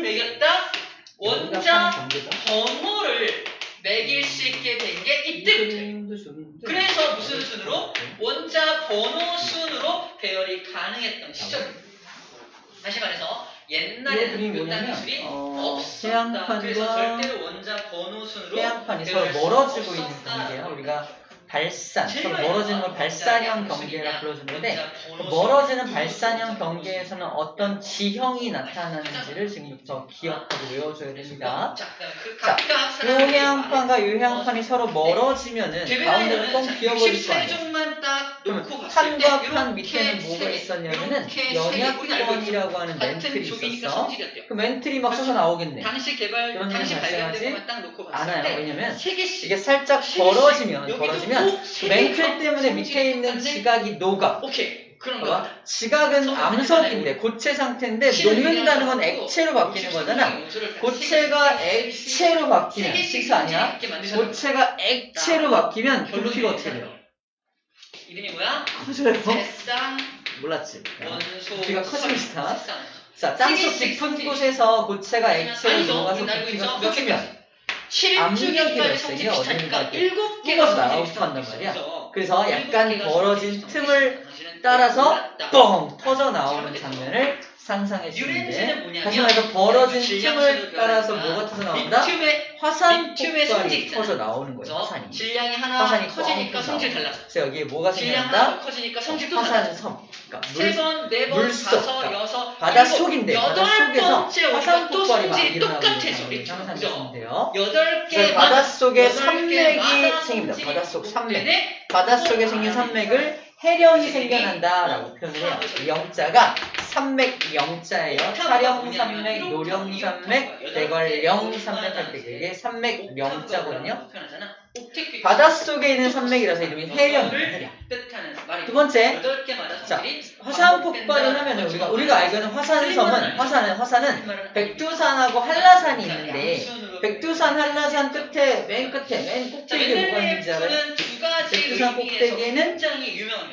매겼다? 원자 번호를 매길 수 있게 된 게 이때부터예요. 그래서 무슨 순으로? 원자 번호 순으로 배열이 가능했던 시절입니다. 다시 말해서 옛날에는 교단 기술이 없었다. 그래서 절대로 원자 번호 순으로 해양판이 서로 멀어지고 있는 관계야. 우리가 발산, 서로 멀어지는 걸 발산형 경계라 불러주는데 멀어지는 발산형 경계에서는 어떤 지형이 나타나는지를 지금부터 기억하고 외워줘야 됩니다. 자, 요해양판과 요해양판이 서로 멀어지면은 가운데를 뻥 비워버릴 거 아니에요. 판과 판 밑에는 뭐가 있었냐면은 연약권이라고 하는 멘틀이 있었어. 그 멘틀이 막 쏟아 나오겠네. 당시 그런 일은 발생하지 않아요. 왜냐면 이게 이게 살짝 벌어지면 그 멘틀 때문에 밑에 있는 지각이 녹아. 봐봐. 지각은 암석인데 고체 상태인데 녹는다는 건 액체로 바뀌는 거잖아. 고체가 액체로 바뀌면 식스 아니야? 고체가 액체로 바뀌면 부피가 어떻게 돼요? 이름이 뭐야? 커져요. 대쌍 몰랐지? 원소 부피가 커집니다. 자, 땅속 깊은 곳에서 고체가 액체로 녹아서 부피가 커지면 압력이 발생해 어딘가 뿜어서 나가고 한단 말이야. 그래서 약간 벌어진 틈을 따라서 뻥 터져 나오는 장면을 상상해 주는데, 다시 말해서 벌어진 틈을 따라서 뭐가 터져 나온다? 화산 폭발이 터져 나오는 거예요. 화산이. 질량이 하나 커지니까 성질 달라져. 그래서 여기에 뭐가 생긴다? 화산섬. 그러니까 물속, 바닷속인데 바닷속에서 화산 폭발이 막 일어나고 있는 상상하시면 돼요. 그래서 바닷속에 산맥이 생깁니다. 바닷속 산맥. 바닷속에 생긴 산맥을 해령이 생겨난다라고 표현을 해요. 영자가 산맥 영자예요. 사령산맥, 노령산맥, 대관령산맥 할 때 그게 산맥 영자거든요. 바닷속에 있는 산맥이라서 이름이 해령이에요. 두 번째, 자, 화산 폭발을 하면 우리가 알고 있는 화산은 백두산하고 한라산이 있는데, 백두산, 한라산 끝에 맨 꼭대기에 뭐가 있는지 알아요? 백두산 꼭대기에는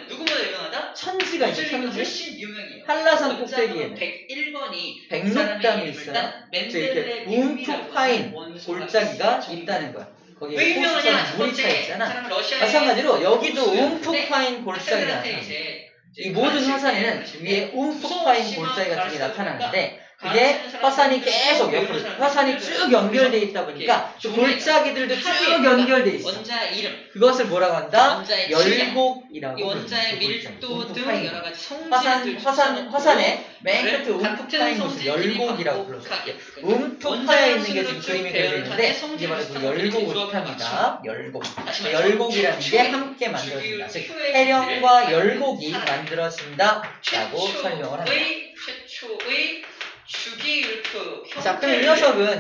누구보다 유명하다? 천지가 있어요. 천지. 훨씬 유명해요. 한라산 꼭대기에는 101번이 백록담이 있어요. 이렇게 움푹 파인 골짜기가 있다는 거야. 거기에 호수처럼 물이 차 있잖아. 마찬가지로 여기도 움푹 파인 골짜기가 나타나요. 이 모든 화산에는 위에 움푹 파인 골짜기 같은 게 나타나는데, 그게 화산이 계속 옆으로, 화산이 쭉 연결되어 있다 보니까 그 골짜기들도 쭉 연결되어 있어. 원자의 이름, 그것을 뭐라고 한다? 원자의 열곡이라고. 이 원자의 밀도 등 여러 가지 성질들, 화산의 맨 끝에 움푹 파인 곳을 열곡이라고 불렀어요. 움푹 파여 있는 게 지금 그림이 그려져 있는데, 이게 바로 그 열곡을 뜻합니다. 열곡. 열곡이라는 게 함께 만들어진다. 즉 해령과 열곡이 만들어진다라고 설명을 합니다. 최초의 주기율표. 자, 그럼 이 녀석은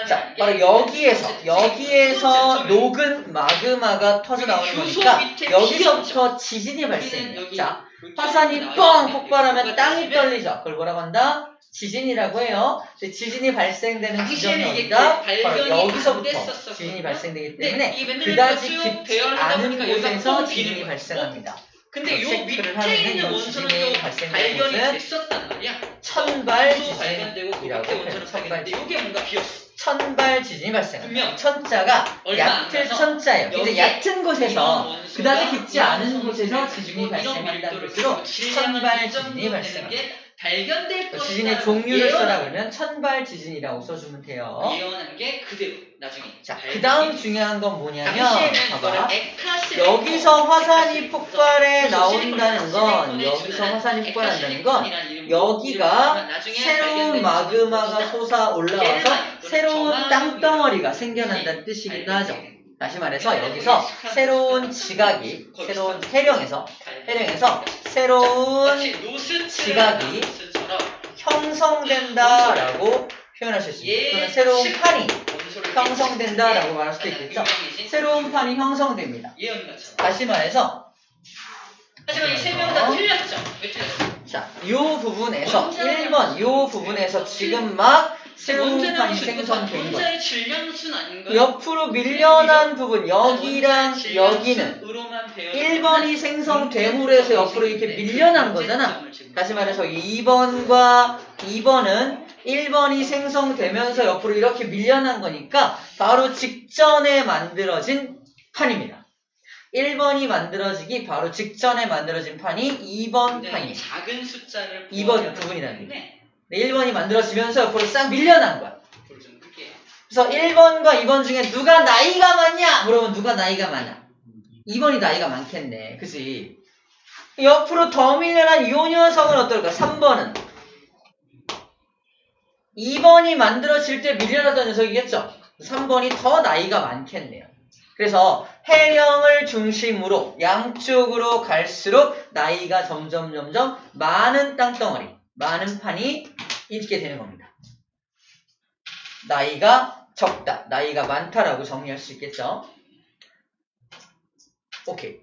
자, 바로 여기에서 녹은 마그마가 터져 나오는 거니까 여기서부터 지진이 발생해요. 자, 화산이 뻥 폭발하면 땅이 떨리죠. 그걸 뭐라고 한다? 지진이라고 해요. 지진이 발생되는 지점이 어디다? 바로 여기서부터 지진이 발생되기 때문에 그다지 깊지 않은 곳에서 지진이 발생합니다. 근데 요 밑에 있는 원소는 또 발견이 됐었단 말이야. 천발 지진이라고 해요. 천발 지진. 이게 뭔가 비었어. 천발 지진이 발생합니다. 천자가 얕을 천자예요. 근데 얕은 곳에서, 그다지 깊지 않은 곳에서 지진이 발생한다는 것으로 천발 지진이 발생합니다. 지진의 종류를 써라 그러면 천발 지진이라고 써주면 돼요. 예언하는 게 그대로 나중에. 자, 그 다음 중요한 건 뭐냐면, 봐봐. 여기서 화산이 폭발해 나온다는 건, 여기가 새로운 마그마가 솟아 올라와서 새로운 땅덩어리가 생겨난다는 뜻이기도 하죠. 다시 말해서 여기서 새로운 지각이, 새로운 해령에서 새로운 지각이 형성된다라고 표현할 수 있습니다. 또는 새로운 판이 형성된다라고 말할 수도 있겠죠. 새로운 판이 형성됩니다. 다시 말해서, 하지만 이 세 명은 다 틀렸죠. 왜 틀렸어? 자, 요 부분에서 1번 요 부분에서 지금 막 새로운 판이 생성된 거예요. 옆으로 밀려난 부분, 여기랑 여기는 1번이 생성됨으로 해서 옆으로 이렇게 밀려난 거잖아. 다시 말해서 2번과 2번은 1번이 생성되면서 옆으로 이렇게 밀려난 거니까 바로 직전에 만들어진 판입니다. 1번이 만들어지기 바로 직전에 만들어진 판이 2번 판이에요. 작은 숫자를 2번 부분이라는 게. 1번이 만들어지면서 옆으로 싹 밀려난 거야. 그래서 1번과 2번 중에 누가 나이가 많냐? 물어보면 누가 나이가 많아? 2번이 나이가 많겠네. 그치? 옆으로 더 밀려난 요 녀석은 어떨까? 3번은 2번이 만들어질 때 밀려나던 녀석이겠죠? 3번이 더 나이가 많겠네요. 그래서 해령을 중심으로 양쪽으로 갈수록 나이가 점점 많은 땅덩어리, 많은 판이 있게 되는 겁니다. 나이가 적다, 나이가 많다라고 정리할 수 있겠죠? 오케이.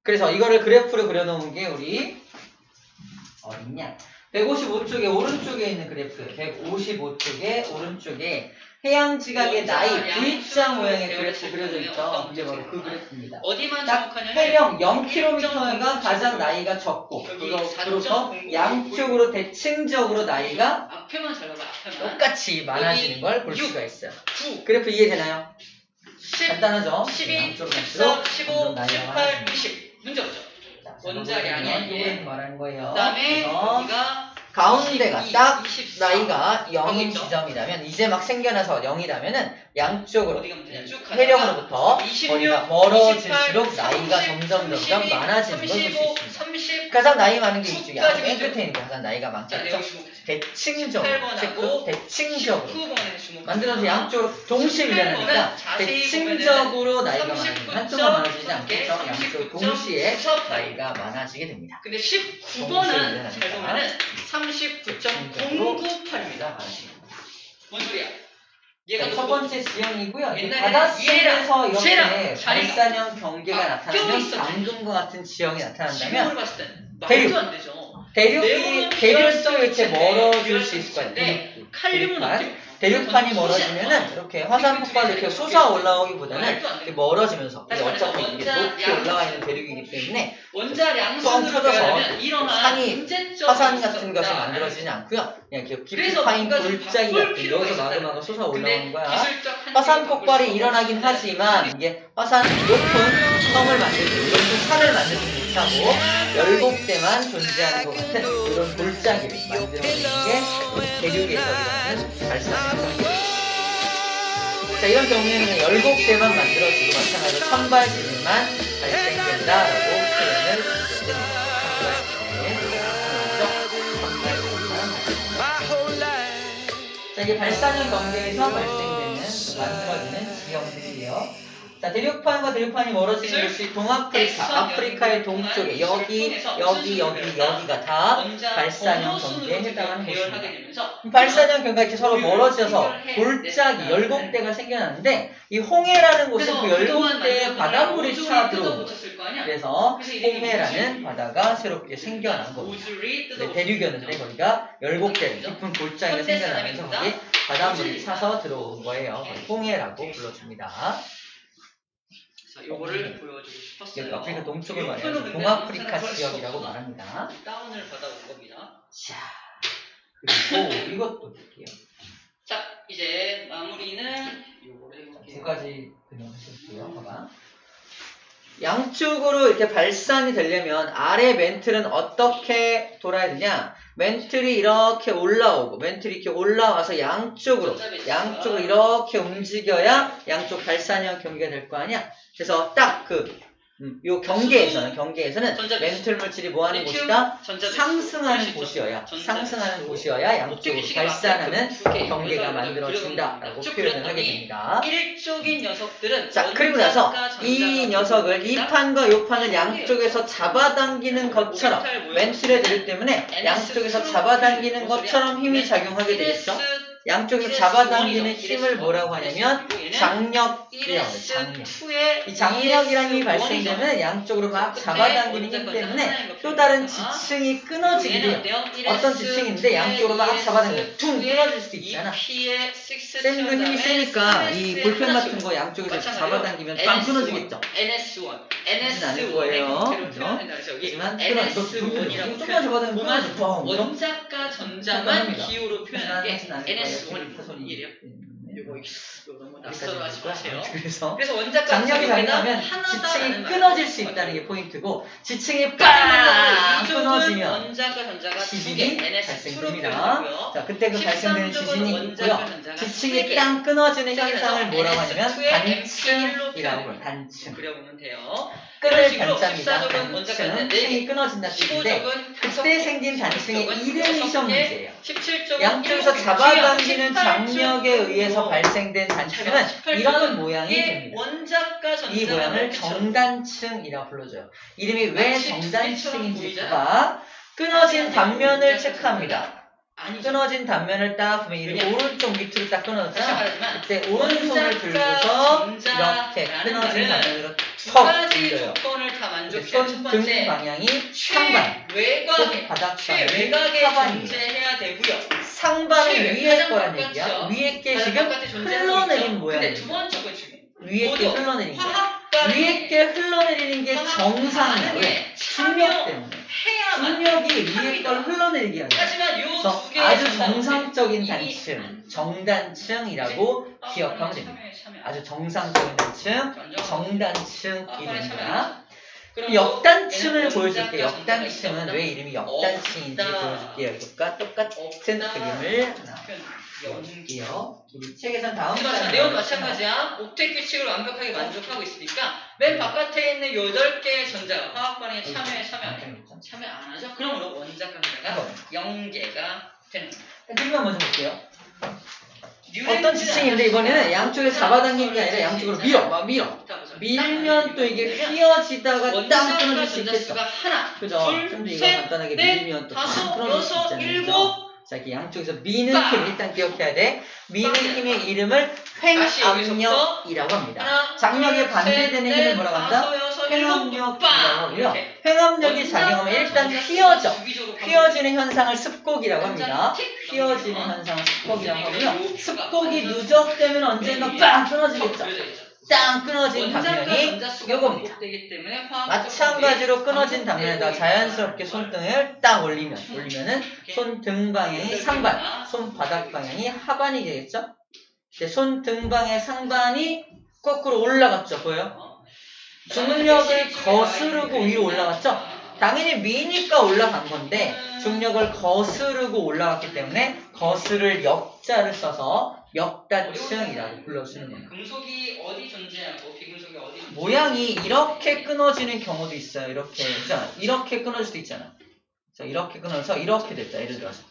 그래서 이거를 그래프로 그려놓은 게 우리 어딨냐? 155쪽에 오른쪽에 있는 그래프예요. 155쪽에 오른쪽에 해양지각의 나이 V자 모양의 그래프 그려져 있죠. 이게 바로 그 그래프입니다. 어디만 딱 주목하냐면 해령 0km가 가장 나이가 적고 그래서 양쪽으로 대칭적으로 나이가 앞에만 잘 봐봐. 앞에만. 똑같이 많아지는 걸 볼 6, 수가 있어요. 9, 그래프 이해되나요? 10, 간단하죠? 12, 양쪽으로 14, 갈수록 15, 점점 나이가 18, 많아집니다. 20. 문제 없죠? 자, 원자량이 이게 말하는 거예요. 그 다음에 그래서 여기가 가운데가 22, 딱 24. 나이가 0인 있죠? 지점이라면 이제 막 생겨나서 0이라면은 양쪽으로 어디가 문제냐? 쭉 가다가 해력으로부터 26, 거리가 멀어질수록 28, 나이가 30, 점점 32, 많아지는 걸 볼 수 35, 있습니다. 30. 가장 나이 많은 게 이쪽이 끝까지 맨 문제. 끝에 있는 게 가장 나이가 자, 많겠죠. 내용 주목하세요. 대칭적으로 18번하고 대칭적으로 19번에 주목. 만들어서 양쪽으로 동시에 밀려나니까 대칭적으로 나이가 많아지면 한쪽만 많아지지 않겠죠. 양쪽 동시에 나이가 많아지게 됩니다. 근데 동시에 19번은 밀려나니까 잘 보면은 39.098입니다. 뭔 소리야? 얘가 첫 번째 지형이고요. 옛날에는 바닷속에서 이렇게 쟤랑 자리가 발산형 경계가 나타나면 있었지. 방금과 같은 지형이 지금으로 나타난다면 봤을 땐 대륙. 말도 안 되죠. 대륙이 대륙도 이렇게 멀어질 수 있을 거예요. 네. 칼륨은 어때요? 대륙판이 멀어지면은 이렇게 화산 폭발로 이렇게 솟아 올라오기보다는 이렇게 멀어지면서 이게 어차피 이게 높이 올라가 있는 대륙이기 때문에 원자량순으로 터져서 표현하면 일어난 산이 문제점 화산 같은 것이 만들어지지 않고요. 그냥 이렇게 깊이 파인 골짜기 같은 여기서 마그마가 솟아 올라오는 거야. 화산 폭발이 일어나긴 하지만 이게 화산 높은 성을 만들지 높은 산을 만들지 못하고 열곡대만 존재하는 것 같은 이런 골짜기를 만들어내는 게 대륙에서 일어나는 발산의 경계입니다. 자, 이런 경우에는 열곡대만 만들어지고 마찬가지로 선발지진만 발생된다라고 표현을 드립니다. 자, 이게 발산형 경계에서 발생되는 만들어지는 지형들이에요. 자, 대륙판과 대륙판이 멀어지는 곳이 동아프리카, 아프리카의 동쪽에 여기가 다 발산형 경계에 해당하는 곳입니다. 발산형 경계가 이렇게 서로 멀어져서 골짜기, 열곡대가 생겨나는데 이 홍해라는 곳은 그 열곡대에 바닷물이 차 들어온 거예요. 그래서 홍해라는 바다가 새롭게 생겨난 겁니다. 네, 대륙이었는데 거기가 열곡대, 깊은 골짜기가 생겨나면서 거기 바닷물이 차서 들어온 거예요. 홍해라고 불러줍니다. 요거를 보여주고 싶었어요. 여기 아프리카 동쪽을 말해서 동아프리카 지역이라고 말합니다. 다운을 받아온 겁니다. 자, 그리고 이것도 볼게요. 자, 이제 마무리는 요거를 해볼게요. 두 가지 그냥 하실게요. 봐봐. 양쪽으로 이렇게 발산이 되려면 아래 멘틀은 어떻게 돌아야 되냐? 멘틀이 이렇게 올라오고 멘틀이 이렇게 올라와서 양쪽으로 이렇게 움직여야 양쪽 발산형 경계가 될 거 아니야? 그래서 딱 요 경계에서는 멘틀 물질이 뭐하는 곳이다? 상승하는 곳이어야 양쪽으로 발산하는 경계가 만들어진다라고 표현을 하게 됩니다. 일쪽인 녀석들은 자, 그리고 나서 이 녀석을 이 판과 요 판을 양쪽에서 잡아당기는 것처럼 멘틀의 대륙 때문에 양쪽에서 잡아당기는 것처럼 힘이 작용하게 되겠죠? 양쪽에서 1S1이죠. 잡아당기는 힘을 1S1, 뭐라고 하냐면 장력이라고 해요. 장력. 이 장력이라는 힘이 발생되면 양쪽으로 막 잡아당기는 힘 때문에 또 다른 지층이 끊어지게 돼요. 어떤 지층인데 양쪽으로 막 잡아당기면 퉁 끊어질 수도 있잖아. 쌤도 힘이 세니까 이 볼펜 같은 거 양쪽에서 잡아당기면 빵 끊어지겠죠. NS1, 아닐 거예요. 하지만 NS1이라고 조금만 잡아당기면 끊어져. 원자과 전자만 기호로 표현한 게 NS1이에요. 이거 너무 낯설어하지 마세요. 그래서 원자과 장력이 작용하면 지층이 끊어질 수 있다는 게 포인트고 지층이 빵 끊어지면 원자과 전자가 지진이 2개, 발생됩니다. NS2로 자, 그때 그 발생되는 13쪽은 지진이 원자과 있고요. 전자가 지층이 3개. 땅 끊어지는 현상을 뭐라고 하냐면 NS2의 단층이라고 MP1로 해요. 단층. 그려보면 돼요. 끈을 식으로 단자입니다. 14쪽은 원자과 단층은 네 개, 층이 끊어진다 뜻인데 15쪽은 그때 생긴 단층의 이름이 시험 문제예요. 17쪽은 양쪽에서 잡아당기는 장력에 의해서 발생된 단층은 이런 모양이 됩니다. 원자과 이 모양을 정단층이라고 불러줘요. 이름이 왜 정단층인지 봐. 끊어진 단면을 체크합니다. 끊어진 단면을 딱 보면 이렇게 오른쪽 밑으로 딱 끊어졌잖아. 그때 오른손을 들고서 이렇게 끊어진 단면으로 두 턱 가지 돌려요. 조건을 다 만족해야 첫 손등 번째 방향이 상반, 손 바닥 방향이 최외곽에 하반이에요. 존재해야 되고요. 상반은 위에 가장 거란 바깥이죠. 얘기야. 위에 게 가장 지금 바깥에 존재하고 흘러내린 있죠. 모양이에요. 근데 두 번째 거 중에 위에 게 흘러내린 게 화학과 위에 게 흘러내리는 게 정상이야. 왜? 중력 때문에. 중력이 위에 걸 흘러내리게 하는 거야. 하지만 그래서 요두 개 아주 정상적인 단층, 정단층이라고 기억하면 됩니다. 아주 정상적인 단층, 정단층 이름입니다. 그럼 역단층을 보여줄게. 역단층은 왜 이름이 역단층인지 보여줄게요. 이것과 똑같은 그림을 보여줄게요. 우리 책에선 다음 자, 내용 마찬가지야. 옥텟 규칙을 완벽하게 만족하고 있으니까 맨 바깥에 있는 8개의 전자가 화학 반응에 참여 안 하죠? 그러므로 원자과 전자가 0개가 되는 거예요. 그림만 먼저 볼게요. 어떤 지층인데 이번에는 양쪽에 잡아당기는 게 아니라 양쪽으로 밀어. 밀면 또 이게 휘어지다가 땅 끊어질 수 있겠죠. 그죠? 근데 이거 간단하게 밀면 또 땅 끊어질 수 있잖아요. 자, 이렇게 양쪽에서 미는 힘 일단 기억해야 돼. 미는 힘의 이름을 횡압력이라고 합니다. 장력에 반대되는 힘을 뭐라고 한다? 횡압력이라고 하고요. 횡압력이 작용하면 일단 휘어져. 휘어지는 현상을 습곡이라고 합니다. 휘어지는 현상을 습곡이라고 하고요. 습곡이 누적되면 언젠가 빵 끊어지겠죠. 땅 끊어진 단면이 요겁니다. 마찬가지로 끊어진 단면에다 자연스럽게 손등을 딱 올리면은 손등 방향이 상반, 손바닥 방향이 하반이 되겠죠? 손등 방향의 상반이 거꾸로 올라갔죠. 보여요? 중력을 거스르고 위로 올라갔죠? 당연히 미니까 올라간 건데 중력을 거스르고 올라갔기 때문에 거스를 역자를 써서 역단층이라고 불러주는 거예요. 금속이 어디 존재하고 비금속이 어디 존재하고 모양이 이렇게 끊어지는 경우도 있어요. 이렇게 이렇게 끊어질 수도 있잖아. 이렇게 끊어서 이렇게 됐다. 예를 들어서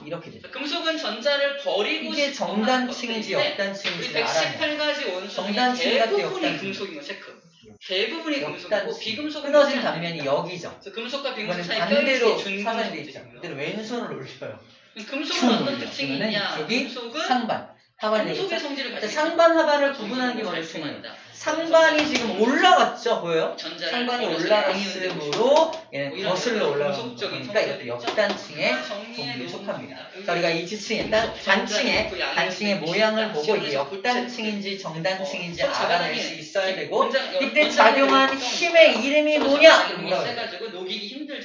이렇게 됐다. 금속은 전자를 버리고 이게 정단층인지 역단층인지 알아야 돼. 118가지 원소 정단층 같은 대부분이 역단층. 금속인 거 체크. 대부분이 금속이고 비금속은 끊어진 단면이 여기죠. 금속과 비금속 이거는 사이 반대로 뼈 사선이 돼 있죠. 그때는 왼손을 올려요. 금속은 어떤 특징이 있냐? 이쪽이 금속은 상반, 하반이 금속의 되겠죠? 성질을 가지고 상반, 하반을 구분하는 게 먼저 중요해요. 상반이 지금 올라갔죠, 보여요? 상반이 올라갔으므로 얘는 거슬러 올라가는 거니까 이것도 역단층의 종류에 속합니다. 자, 우리가 이 지층의 단층의 모양을 보고 이게 역단층인지 정단층인지 알아낼 수 있어야 되고 이때 작용한 힘의 이름이 뭐냐?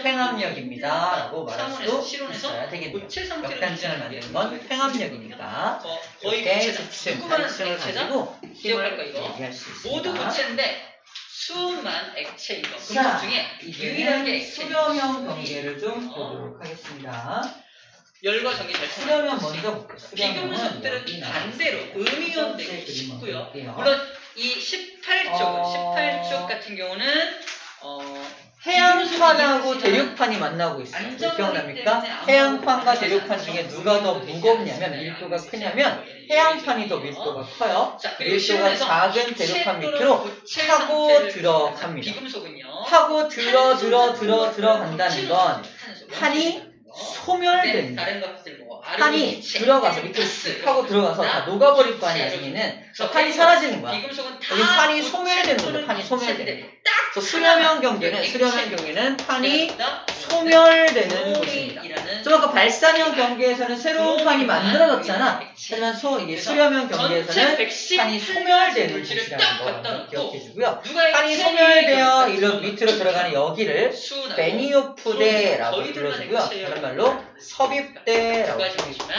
횡압력입니다 라고 말할 수도 있어야 되겠네요. 역단층을 만드는 건 횡압력이니까 이렇게 지층, 단층을 가지고 힘을 얘기할 수 있습니다. 모두 고체인데 수만 액체인 거. 금속 자, 중에 이제는 유일하게 수렴형 경계를 좀 보도록 하겠습니다. 열과 전기 잘 수렴형 먼저 볼게요. 비금속들은 반대로 음이온들이 쉽고요. 볼게요. 물론 이 18쪽 같은 경우는 해양판하고 대륙판이 만나고 있어요. 기억납니까? 해양판과 대륙판 중에 누가 더 무겁냐면 밀도가 크냐면 해양판이 더 밀도가 커요. 밀도가 작은 대륙판 밑으로 파고 들어갑니다. 파고 들어간다는 건 판이 소멸됩니다. 판이 들어가서 밑으로 쓱 하고 들어가서 다 녹아버릴 거 아니야 나중에는. 그래서 판이 사라지는 거야. 여기 판이 소멸되는 거죠. 판이 소멸되는 거. 그래서 수렴형 경계는 판이 소멸되는 곳입니다. 좀 아까 발산형 경계에서는 새로운 판이 만들어졌잖아. 하지만 이게 수렴형 경계에서는 판이 소멸되는 곳이라는 거 기억해주고요. 판이 소멸되어 이런 밑으로 들어가는 여기를 베니오프대라고 불러주고요. 다른 말로 섭입대라고 불러주고요.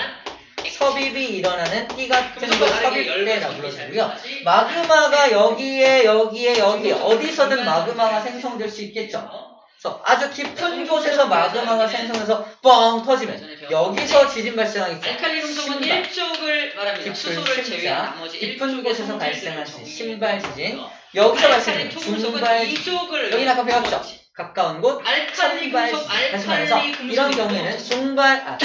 섭입이 일어나는 띠 같은 거 섭입대라고 불러주고요. 마그마가 여기에 어디서든 마그마가 생성될 수 있겠죠. 그래서 아주 깊은 곳에서 마그마가 생성해서 뻥 터지면 여기서 지진 발생하겠죠. 알칼리 금속은 일족을 말합니다. 수소를 제외한 나머지 깊은 곳에서 발생한 신발 지진. 여기서 발생하는 중발 지진. 여기는 아까 배웠죠. 가까운 곳, 천발 지진. 다시 말해서 이런 경우에는 선발,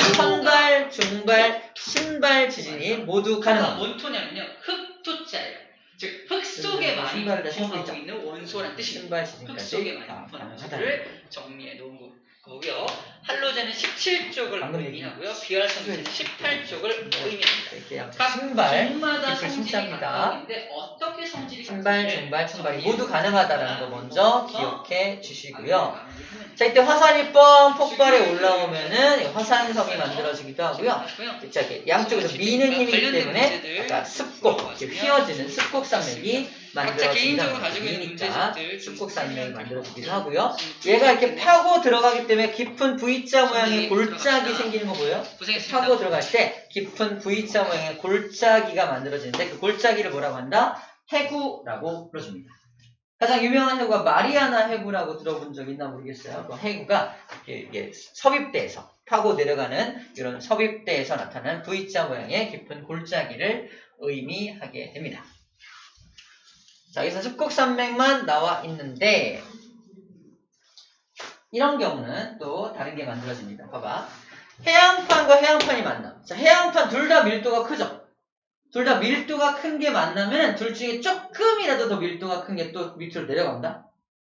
중발, 신발 지진이 모두 가능합니다. 뭔 토냐면요. 흑토자예요. 즉, 흙 속에 많이 포함하고 있는 원소란 뜻입니다. 흙 속에 많이 포함하는 원소를 정리해 놓은 거고요. 할로젠은 17쪽을 의미하고요. 비활성체는 18쪽을 의미합니다. 각 종마다 성질이 가능한데 어떻게 성질이 신발, 중발, 천발이 모두 가능하다는 거 먼저 기억해 주시고요. 자, 이때 화산이 뻥 폭발해 올라오면은 화산섬이 만들어지기도 하고요. 자, 이렇게 양쪽에서 미는 힘이기 때문에 아까 습곡, 휘어지는 습곡산맥이 만들어지기도 미니까 습곡산맥이 만들어지기도 하고요. 얘가 이렇게 파고 들어가기 때문에 깊은 V자 모양의 골짜기 생기는 거 보여요? 파고 들어갈 때 깊은 V자 모양의 골짜기가 만들어지는데 그 골짜기를 뭐라고 한다? 해구라고 불러줍니다. 가장 유명한 해구가 마리아나 해구라고 들어본 적 있나 모르겠어요. 그 해구가 이게 섭입대에서 파고 내려가는 이런 섭입대에서 나타나는 V자 모양의 깊은 골짜기를 의미하게 됩니다. 자, 여기서 습곡산맥만 나와 있는데 이런 경우는 또 다른 게 만들어집니다. 봐봐. 해양판과 해양판이 만남. 자, 해양판 둘 다 밀도가 크죠? 둘 다 밀도가 큰 게 만나면 둘 중에 조금이라도 더 밀도가 큰 게 또 밑으로 내려간다.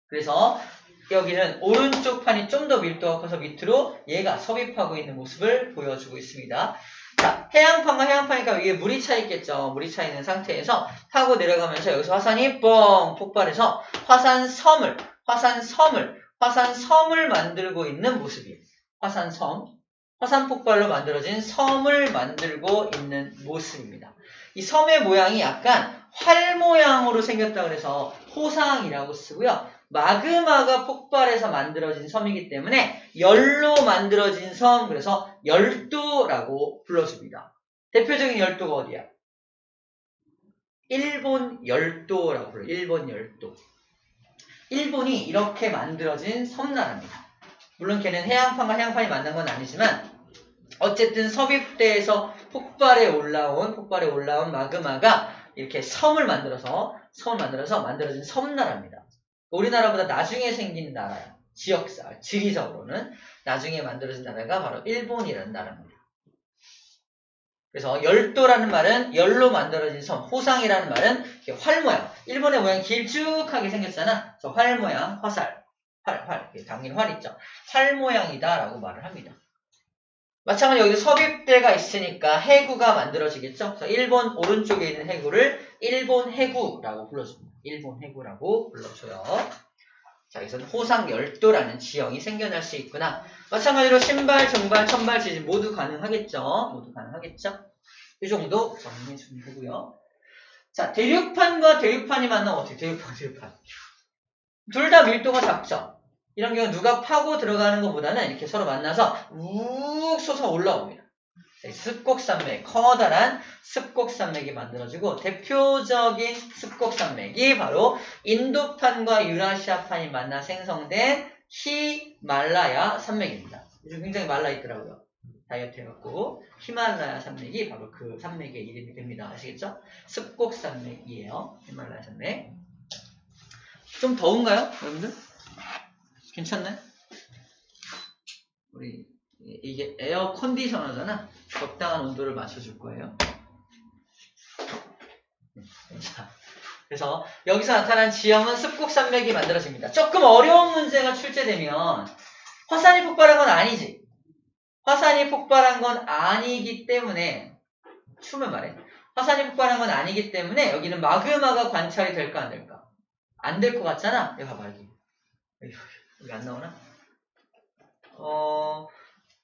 그래서 여기는 오른쪽 판이 좀 더 밀도가 커서 밑으로 얘가 섭입하고 있는 모습을 보여주고 있습니다. 자, 해양판과 해양판이니까 위에 물이 차 있겠죠. 물이 차 있는 상태에서 타고 내려가면서 여기서 화산이 뻥 폭발해서 화산섬을 만들고 있는 모습이에요. 화산 폭발로 만들어진 섬을 만들고 있는 모습입니다. 이 섬의 모양이 약간 활 모양으로 생겼다 그래서 호상이라고 쓰고요. 마그마가 폭발해서 만들어진 섬이기 때문에 열로 만들어진 섬, 그래서 열도라고 불러줍니다. 대표적인 열도가 어디야? 일본 열도라고 불러요. 일본 열도. 일본이 이렇게 만들어진 섬나라입니다. 물론 걔는 해양판과 해양판이 만난 건 아니지만 어쨌든 섭입대에서 폭발해 올라온 마그마가 이렇게 섬을 만들어서 만들어진 섬나라입니다. 우리나라보다 나중에 생긴 나라야. 지리적으로는 나중에 만들어진 나라가 바로 일본이라는 나라입니다. 그래서 열도라는 말은 열로 만들어진 섬, 호상이라는 말은 활 모양. 일본의 모양이 길쭉하게 생겼잖아. 그래서 활 모양, 활. 당연히 활 있죠. 활 모양이다라고 말을 합니다. 마찬가지로 여기 섭입대가 있으니까 해구가 만들어지겠죠. 그래서 일본 오른쪽에 있는 해구를 일본 해구라고 불러줍니다. 일본 해구라고 불러줘요. 자, 여기서는 호상 열도라는 지형이 생겨날 수 있구나. 마찬가지로 신발, 중발, 천발 지진 모두 가능하겠죠. 이 정도 정리해 주면 되고요. 자, 대륙판과 대륙판이 만나면 어떻게? 대륙판. 둘 다 밀도가 작죠. 이런 경우 누가 파고 들어가는 것보다는 이렇게 서로 만나서 욱 솟아 올라옵니다. 습곡산맥, 커다란 습곡산맥이 만들어지고 대표적인 습곡산맥이 바로 인도판과 유라시아판이 만나 생성된 히말라야 산맥입니다. 요즘 굉장히 말라 있더라고요. 다이어트 해갖고 히말라야 산맥이 바로 그 산맥의 이름이 됩니다. 아시겠죠? 습곡산맥이에요. 히말라야 산맥. 좀 더운가요, 여러분들? 괜찮나요? 우리 이게 에어 컨디셔너잖아. 적당한 온도를 맞춰줄 거예요. 자, 그래서 여기서 나타난 지형은 습곡산맥이 만들어집니다. 조금 어려운 문제가 출제되면 화산이 폭발한 건 아니지. 화산이 폭발한 건 아니기 때문에 추면 말해. 화산이 폭발한 건 아니기 때문에 여기는 마그마가 관찰이 될까 안 될까? 안 될 것 같잖아. 여기 봐봐 여기. 여기 안 나오나?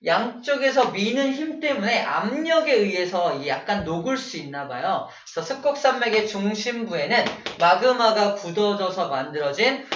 양쪽에서 미는 힘 때문에 압력에 의해서 약간 녹을 수 있나 봐요. 그래서 습곡산맥의 중심부에는 마그마가 굳어져서 만들어진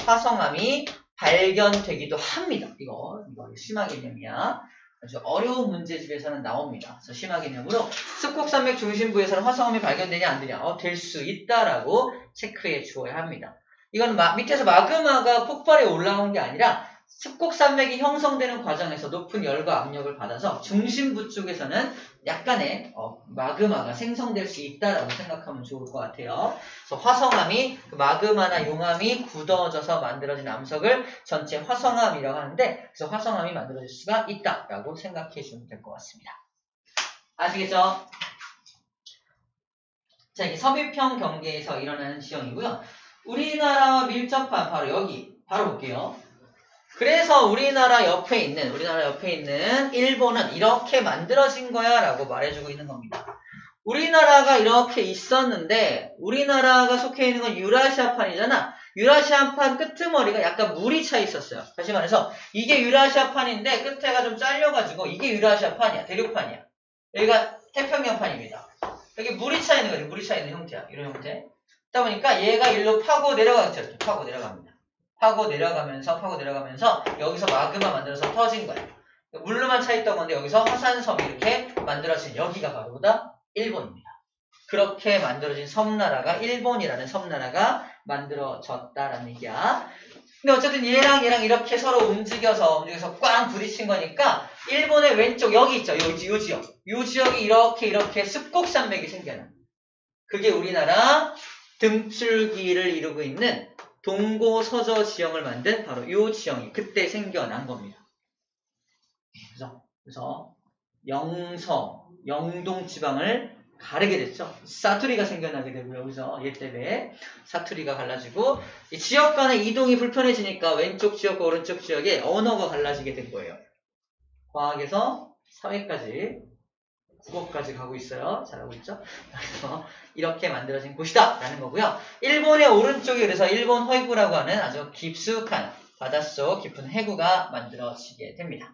화성암이 발견되기도 합니다. 이거 심화 개념이야. 아주 어려운 문제집에서는 나옵니다. 그래서 심화 개념으로 습곡산맥 중심부에서는 화성암이 발견되냐 안 되냐? 될 수 있다라고 체크해 주어야 합니다. 이건 밑에서 마그마가 폭발해 올라온 게 아니라 습곡산맥이 형성되는 과정에서 높은 열과 압력을 받아서 중심부 쪽에서는 약간의 마그마가 생성될 수 있다라고 생각하면 좋을 것 같아요. 그래서 화성암이 마그마나 용암이 굳어져서 만들어진 암석을 전체 화성암이라고 하는데 그래서 화성암이 만들어질 수가 있다라고 생각해 주면 될 것 같습니다. 아시겠죠? 자, 이게 섭입형 경계에서 일어나는 지형이고요. 우리나라와 밀접한 바로 여기 바로 볼게요. 그래서 우리나라 옆에 있는 일본은 이렇게 만들어진 거야 라고 말해주고 있는 겁니다. 우리나라가 이렇게 있었는데 우리나라가 속해 있는 건 유라시아판이잖아. 유라시아판 끄트머리가 약간 물이 차 있었어요. 다시 말해서 이게 유라시아판인데 끝에가 좀 잘려가지고 이게 유라시아판이야. 대륙판이야. 여기가 태평양판입니다. 여기 물이 차 있는 거지. 물이 차 있는 형태야. 이런 형태. 그러다 보니까 얘가 일로 파고 내려가겠죠. 이렇게 파고 내려갑니다. 파고 내려가면서 여기서 마그마 만들어서 터진 거야. 물로만 차 있던 건데 여기서 화산섬이 이렇게 만들어진 여기가 바로 보다 일본입니다. 그렇게 만들어진 섬나라가 일본이라는 섬나라가 만들어졌다라는 얘기야. 근데 어쨌든 얘랑 이렇게 서로 움직여서 꽝 부딪힌 거니까 일본의 왼쪽 여기 있죠. 요 지역이 이렇게 습곡산맥이 생겨나. 그게 우리나라 등줄기를 이루고 있는 동고서저 지형을 만든 바로 이 지형이 그때 생겨난 겁니다. 그래서 영동 지방을 가르게 됐죠. 사투리가 생겨나게 되고요. 여기서 얘 때문에 사투리가 갈라지고 이 지역 간의 이동이 불편해지니까 왼쪽 지역과 오른쪽 지역에 언어가 갈라지게 된 거예요. 과학에서 사회까지 국어까지 가고 있어요. 잘하고 있죠? 그래서 이렇게 만들어진 곳이다 라는 거고요. 일본의 오른쪽이 그래서 일본 허이구라고 하는 아주 깊숙한 바닷속 깊은 해구가 만들어지게 됩니다.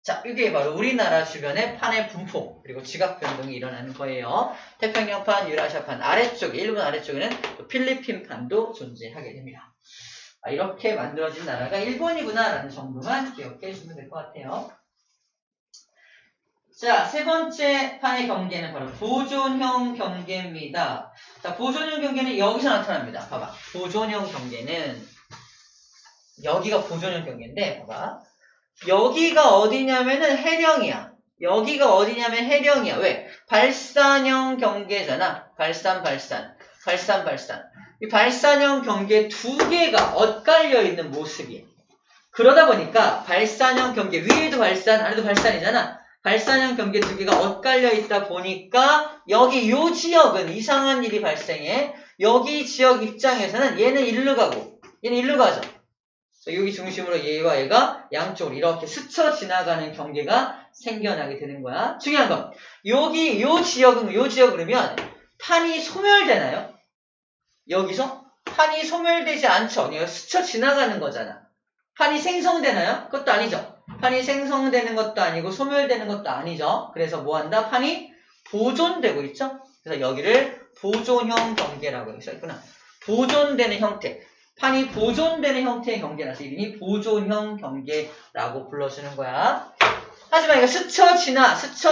자, 이게 바로 우리나라 주변의 판의 분포 그리고 지각 변동이 일어나는 거예요. 태평양판, 유라시아판 아래쪽에 일본 아래쪽에는 필리핀판도 존재하게 됩니다. 이렇게 만들어진 나라가 일본이구나 라는 정도만 기억해 주면 될 것 같아요. 자, 세 번째 판의 경계는 바로 보존형 경계입니다. 자, 보존형 경계는 여기서 나타납니다. 봐봐. 보존형 경계는 여기가 보존형 경계인데 봐봐. 여기가 어디냐면은 해령이야. 여기가 어디냐면 해령이야. 왜? 발산형 경계잖아. 발산. 이 발산형 경계 두 개가 엇갈려 있는 모습이에요. 그러다 보니까 발산형 경계 위에도 발산, 아래도 발산이잖아. 발산형 경계 두 개가 엇갈려 있다 보니까 여기 요 지역은 이상한 일이 발생해. 여기 지역 입장에서는 얘는 일로 가고 얘는 일로 가죠. 여기 중심으로 얘와 얘가 양쪽으로 이렇게 스쳐 지나가는 경계가 생겨나게 되는 거야. 중요한 건 여기 요 지역은 그러면 판이 소멸되나요? 여기서 판이 소멸되지 않죠. 그냥 스쳐 지나가는 거잖아. 판이 생성되나요? 그것도 아니죠. 판이 생성되는 것도 아니고 소멸되는 것도 아니죠. 그래서 뭐한다? 판이 보존되고 있죠. 그래서 여기를 보존형 경계라고 해서 있구나. 보존되는 형태. 판이 보존되는 형태의 경계라서 이름이 보존형 경계라고 불러주는 거야. 하지만 이거 스쳐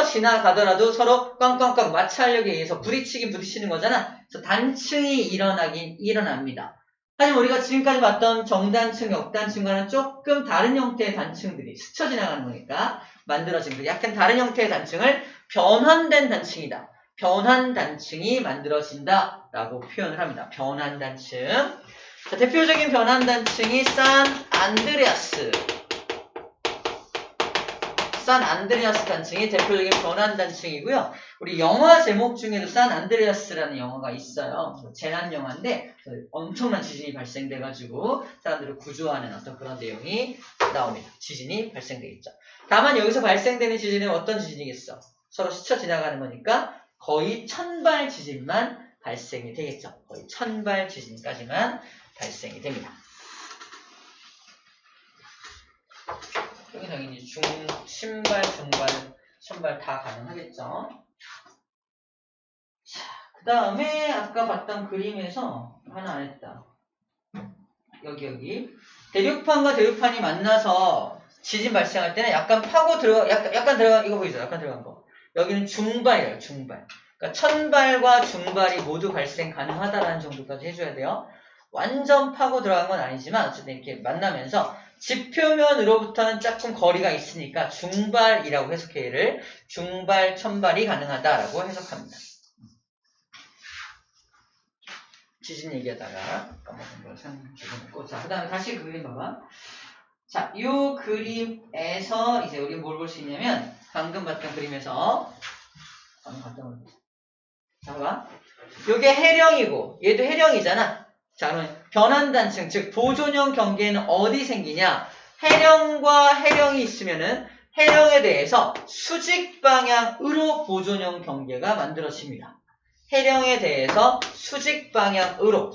지나가더라도 서로 꽝꽝꽝 마찰력에 의해서 부딪히는 거잖아. 그래서 단층이 일어납니다. 하지만 우리가 지금까지 봤던 정단층, 역단층과는 조금 다른 형태의 단층들이 스쳐 지나가는 거니까 만들어진 거. 약간 다른 형태의 단층을 변환된 단층이다. 변환 단층이 만들어진다 라고 표현을 합니다. 변환 단층. 자, 대표적인 변환 단층이 산안드레아스 산 안드레아스 단층이 대표적인 변환 단층이고요. 우리 영화 제목 중에도 산 안드레아스라는 영화가 있어요. 재난 영화인데 엄청난 지진이 발생돼가지고 사람들을 구조하는 어떤 그런 내용이 나옵니다. 지진이 발생되겠죠. 다만 여기서 발생되는 지진은 어떤 지진이겠어? 서로 스쳐 지나가는 거니까 거의 천발 지진만 발생이 되겠죠. 거의 천발 지진까지만 발생이 됩니다. 여기 당연히 신발, 중발, 천발 다 가능하겠죠. 자, 그 다음에 아까 봤던 그림에서 하나 안 했다. 여기 대륙판과 대륙판이 만나서 지진 발생할 때는 약간 파고 약간 들어가 이거 보이죠? 약간 들어간 거. 여기는 중발이에요. 중발. 그러니까 천발과 중발이 모두 발생 가능하다라는 정도까지 해줘야 돼요. 완전 파고 들어간 건 아니지만 어쨌든 이렇게 만나면서 지표면으로부터는 조금 거리가 있으니까 중발이라고 해석해 얘를 중발, 천발이 가능하다라고 해석합니다. 지진 얘기하다가 까먹은 걸 생각해보고 자, 그 다음에 다시 그 그림 봐봐. 자, 이 그림에서 이제 우리 뭘 볼 수 있냐면 방금 봤던 그림에서 자, 봐봐. 요게 해령이고 얘도 해령이잖아. 자, 그러면 변환단층, 즉 보존형 경계는 어디 생기냐? 해령과 해령이 있으면은 해령에 대해서 수직 방향으로 보존형 경계가 만들어집니다. 해령에 대해서 수직 방향으로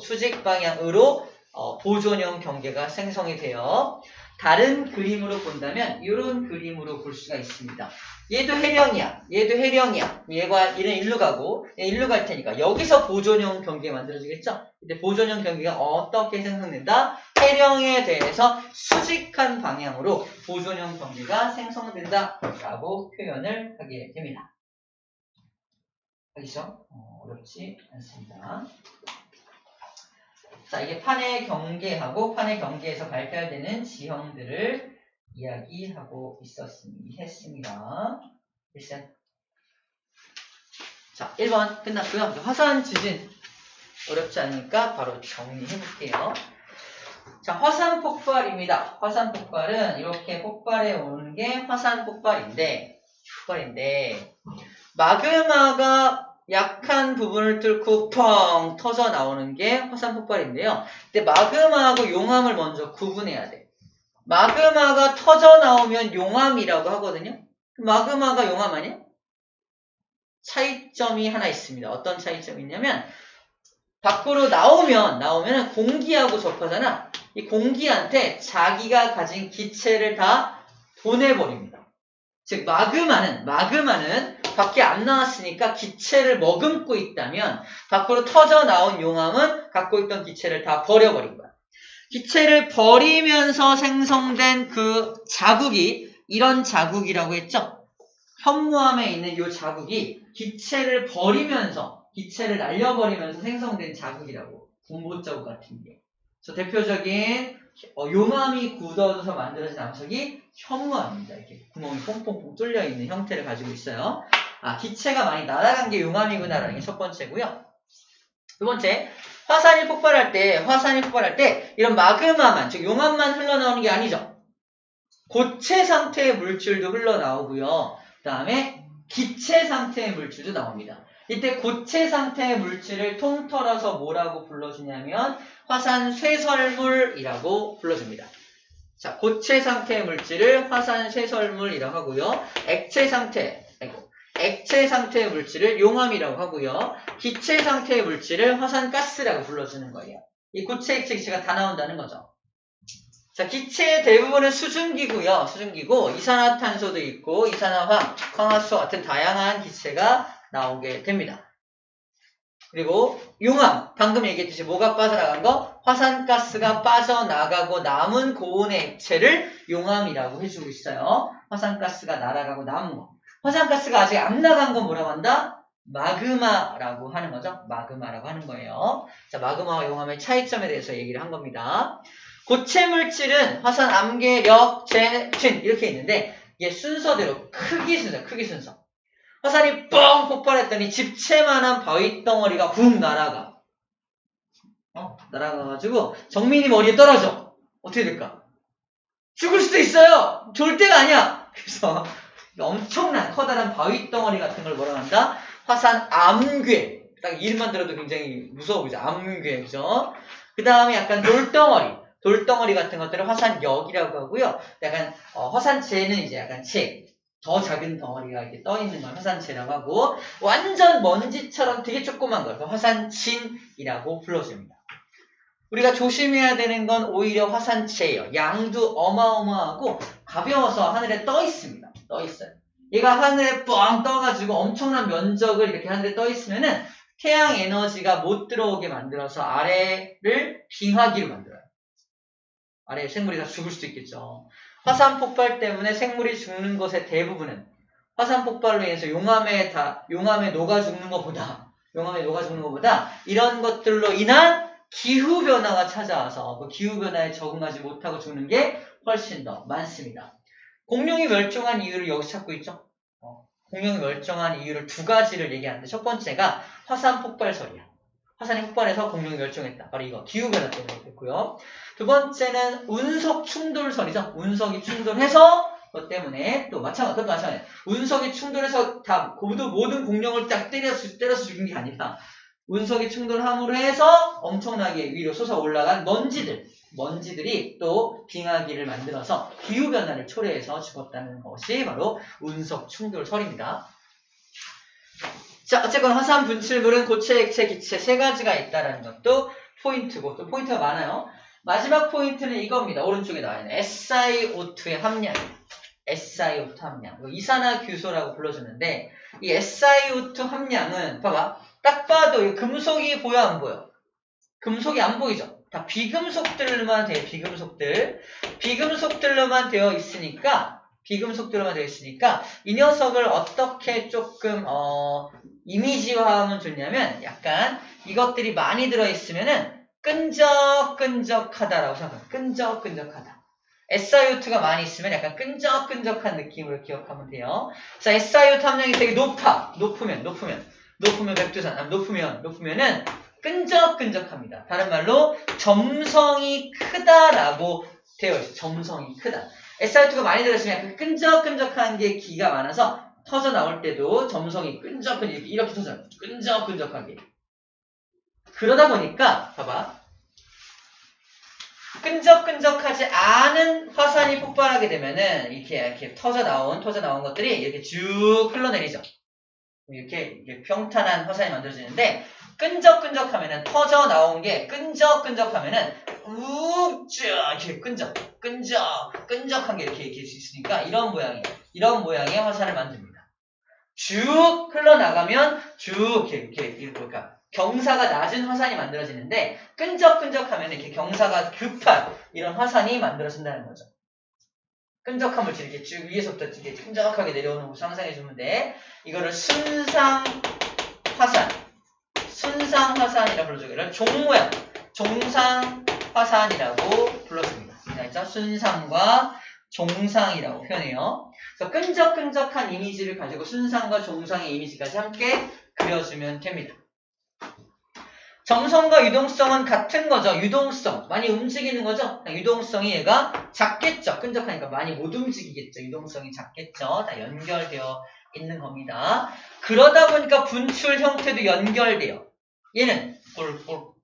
보존형 경계가 생성이 돼요. 다른 그림으로 본다면 이런 그림으로 볼 수가 있습니다. 얘도 해령이야. 얘는 일로 가고 얘 일로 갈 테니까 여기서 보존형 경계가 만들어지겠죠? 근데 보존형 경계가 어떻게 생성된다? 해령에 대해서 수직한 방향으로 보존형 경계가 생성된다 라고 표현을 하게 됩니다. 알겠죠? 어렵지 않습니다. 자, 이게 판의 경계하고 판의 경계에서 발달되는 지형들을 이야기하고 했습니다. 됐어요? 자, 1번 끝났고요. 화산 지진 어렵지 않으니까 바로 정리해 볼게요. 자, 화산 폭발입니다. 화산 폭발은 이렇게 폭발해 오는 게 화산 폭발인데 마그마가 약한 부분을 뚫고 펑 터져 나오는 게 화산 폭발인데요. 근데 마그마하고 용암을 먼저 구분해야 돼. 마그마가 터져 나오면 용암이라고 하거든요. 마그마가 용암 아니야? 차이점이 하나 있습니다. 어떤 차이점이 있냐면 밖으로 나오면 공기하고 접하잖아. 이 공기한테 자기가 가진 기체를 다 보내버립니다. 즉 마그마는 밖에 안 나왔으니까 기체를 머금고 있다면 밖으로 터져 나온 용암은 갖고 있던 기체를 다 버려버린 거야. 기체를 버리면서 생성된 그 자국이 이런 자국이라고 했죠. 현무암에 있는 이 자국이 기체를 날려버리면서 생성된 자국이라고. 분보자국 같은 게. 그래서 대표적인 용암이 굳어져서 만들어진 암석이 현무암입니다. 이렇게 구멍이 퐁퐁퐁 뚫려 있는 형태를 가지고 있어요. 기체가 많이 날아간 게 용암이구나라는 게 첫 번째고요. 두 번째, 화산이 폭발할 때 이런 마그마만, 즉 용암만 흘러나오는 게 아니죠. 고체 상태의 물질도 흘러나오고요. 그 다음에 기체 상태의 물질도 나옵니다. 이때 고체 상태의 물질을 통틀어서 뭐라고 불러주냐면 화산 쇠설물이라고 불러줍니다. 자, 고체 상태의 물질을 화산 쇠설물이라고 하고요. 액체 상태의 물질을 용암이라고 하고요. 기체 상태의 물질을 화산가스라고 불러주는 거예요. 이 고체, 액체, 기체가 다 나온다는 거죠. 자, 기체의 대부분은 수증기고요. 수증기고 이산화탄소도 있고 이산화황, 황화수소 같은 다양한 기체가 나오게 됩니다. 그리고 용암, 방금 얘기했듯이 뭐가 빠져나간 거? 화산가스가 빠져나가고 남은 고온의 액체를 용암이라고 해주고 있어요. 화산가스가 날아가고 남은 거. 화산가스가 아직 안 나간 건 뭐라고 한다? 마그마라고 하는 거죠. 마그마라고 하는 거예요. 자, 마그마와 용암의 차이점에 대해서 얘기를 한 겁니다. 고체 물질은 화산, 암계, 력, 진 이렇게 있는데 이게 순서대로 크기 순서. 화산이 뻥 폭발했더니 집채만한 바위 덩어리가 훅 날아가. 날아가가지고 정민이 머리에 떨어져. 어떻게 될까? 죽을 수도 있어요. 좋을 때가 아니야. 그래서 엄청난 커다란 바위 덩어리 같은 걸 뭐라고 한다? 화산 암괴. 딱 이름만 들어도 굉장히 무서워 보이죠? 암괴, 그죠? 그 다음에 약간 돌덩어리 같은 것들을 화산역이라고 하고요. 약간 화산재는 이제 약간 더 작은 덩어리가 이렇게 떠 있는 걸 화산재라고 하고, 완전 먼지처럼 되게 조그만 걸 화산진이라고 불러줍니다. 우리가 조심해야 되는 건 오히려 화산재예요. 양도 어마어마하고 가벼워서 하늘에 떠 있습니다. 떠 있어요. 얘가 하늘에 뻥 떠가지고 엄청난 면적을 이렇게 하늘에 떠 있으면은 태양 에너지가 못 들어오게 만들어서 아래를 빙하기로 만들어요. 아래에 생물이 다 죽을 수도 있겠죠. 화산 폭발 때문에 생물이 죽는 것의 대부분은 화산 폭발로 인해서 용암에 녹아 죽는 것보다 이런 것들로 인한 기후 변화가 찾아와서 그 기후 변화에 적응하지 못하고 죽는 게 훨씬 더 많습니다. 공룡이 멸종한 이유를 여기 찾고 있죠. 공룡이 멸종한 이유를 두 가지를 얘기하는데, 첫 번째가 화산 폭발설이야. 화산이 폭발해서 공룡이 멸종했다. 바로 이거 기후 변화 때문에 그렇고요. 두 번째는 운석 충돌설이죠. 운석이 충돌해서 그것 때문에 그것도 마찬가지. 운석이 충돌해서 다 모든 공룡을 딱 때려서 죽인 게 아니라 운석이 충돌함으로 해서 엄청나게 위로 솟아 올라간 먼지들이 또 빙하기를 만들어서 기후변화를 초래해서 죽었다는 것이 바로 운석 충돌설입니다. 자, 어쨌건 화산 분출물은 고체, 액체, 기체 세 가지가 있다는 것도 포인트고, 또 포인트가 많아요. 마지막 포인트는 이겁니다. 오른쪽에 나와 있는 SiO2의 함량. SiO2 함량. 이산화규소라고 불러주는데, 이 SiO2 함량은 봐봐. 딱 봐도 금속이 보여 안 보여? 금속이 안 보이죠? 다 비금속들로만 돼요. 비금속들로만 되어 있으니까 이 녀석을 어떻게 조금 이미지화하면 좋냐면, 약간 이것들이 많이 들어있으면은 끈적끈적하다라고 생각합니다. 끈적끈적하다. SiO2가 많이 있으면 약간 끈적끈적한 느낌으로 기억하면 돼요. 자, SiO2 함량이 되게 높으면 백두산, 높으면은 끈적끈적합니다. 다른 말로 점성이 크다라고 되어 있어요. 점성이 크다. SiO2가 많이 들어있으면 약간 끈적끈적한 게 기가 많아서 터져 나올 때도 점성이 이렇게 터져요. 끈적끈적하게. 그러다 보니까 봐봐. 끈적끈적하지 않은 화산이 폭발하게 되면은 이렇게 터져 나온 것들이 이렇게 쭉 흘러내리죠. 이렇게 평탄한 화산이 만들어지는데, 끈적끈적하면은 터져 나온 게 끈적끈적하면은 이렇게 끈적한 게 이렇게 있으니까 이런 모양의 화산을 만듭니다. 쭉 흘러나가면 쭉 이렇게 볼까? 경사가 낮은 화산이 만들어지는데, 끈적끈적하면 이렇게 경사가 급한 이런 화산이 만들어진다는 거죠. 끈적한 물질 이렇게 쭉 위에서부터 이렇게 끈적하게 내려오는 것을 상상해주면 돼. 이거를 순상화산이라고 불러줘요. 이런 종모양, 종상화산이라고 불러줍니다. 알죠? 순상과 종상이라고 표현해요. 그래서 끈적끈적한 이미지를 가지고 순상과 종상의 이미지까지 함께 그려주면 됩니다. 점성과 유동성은 같은 거죠. 유동성. 많이 움직이는 거죠. 유동성이 얘가 작겠죠. 끈적하니까 많이 못 움직이겠죠. 유동성이 작겠죠. 다 연결되어 있는 겁니다. 그러다 보니까 분출 형태도 연결돼요. 얘는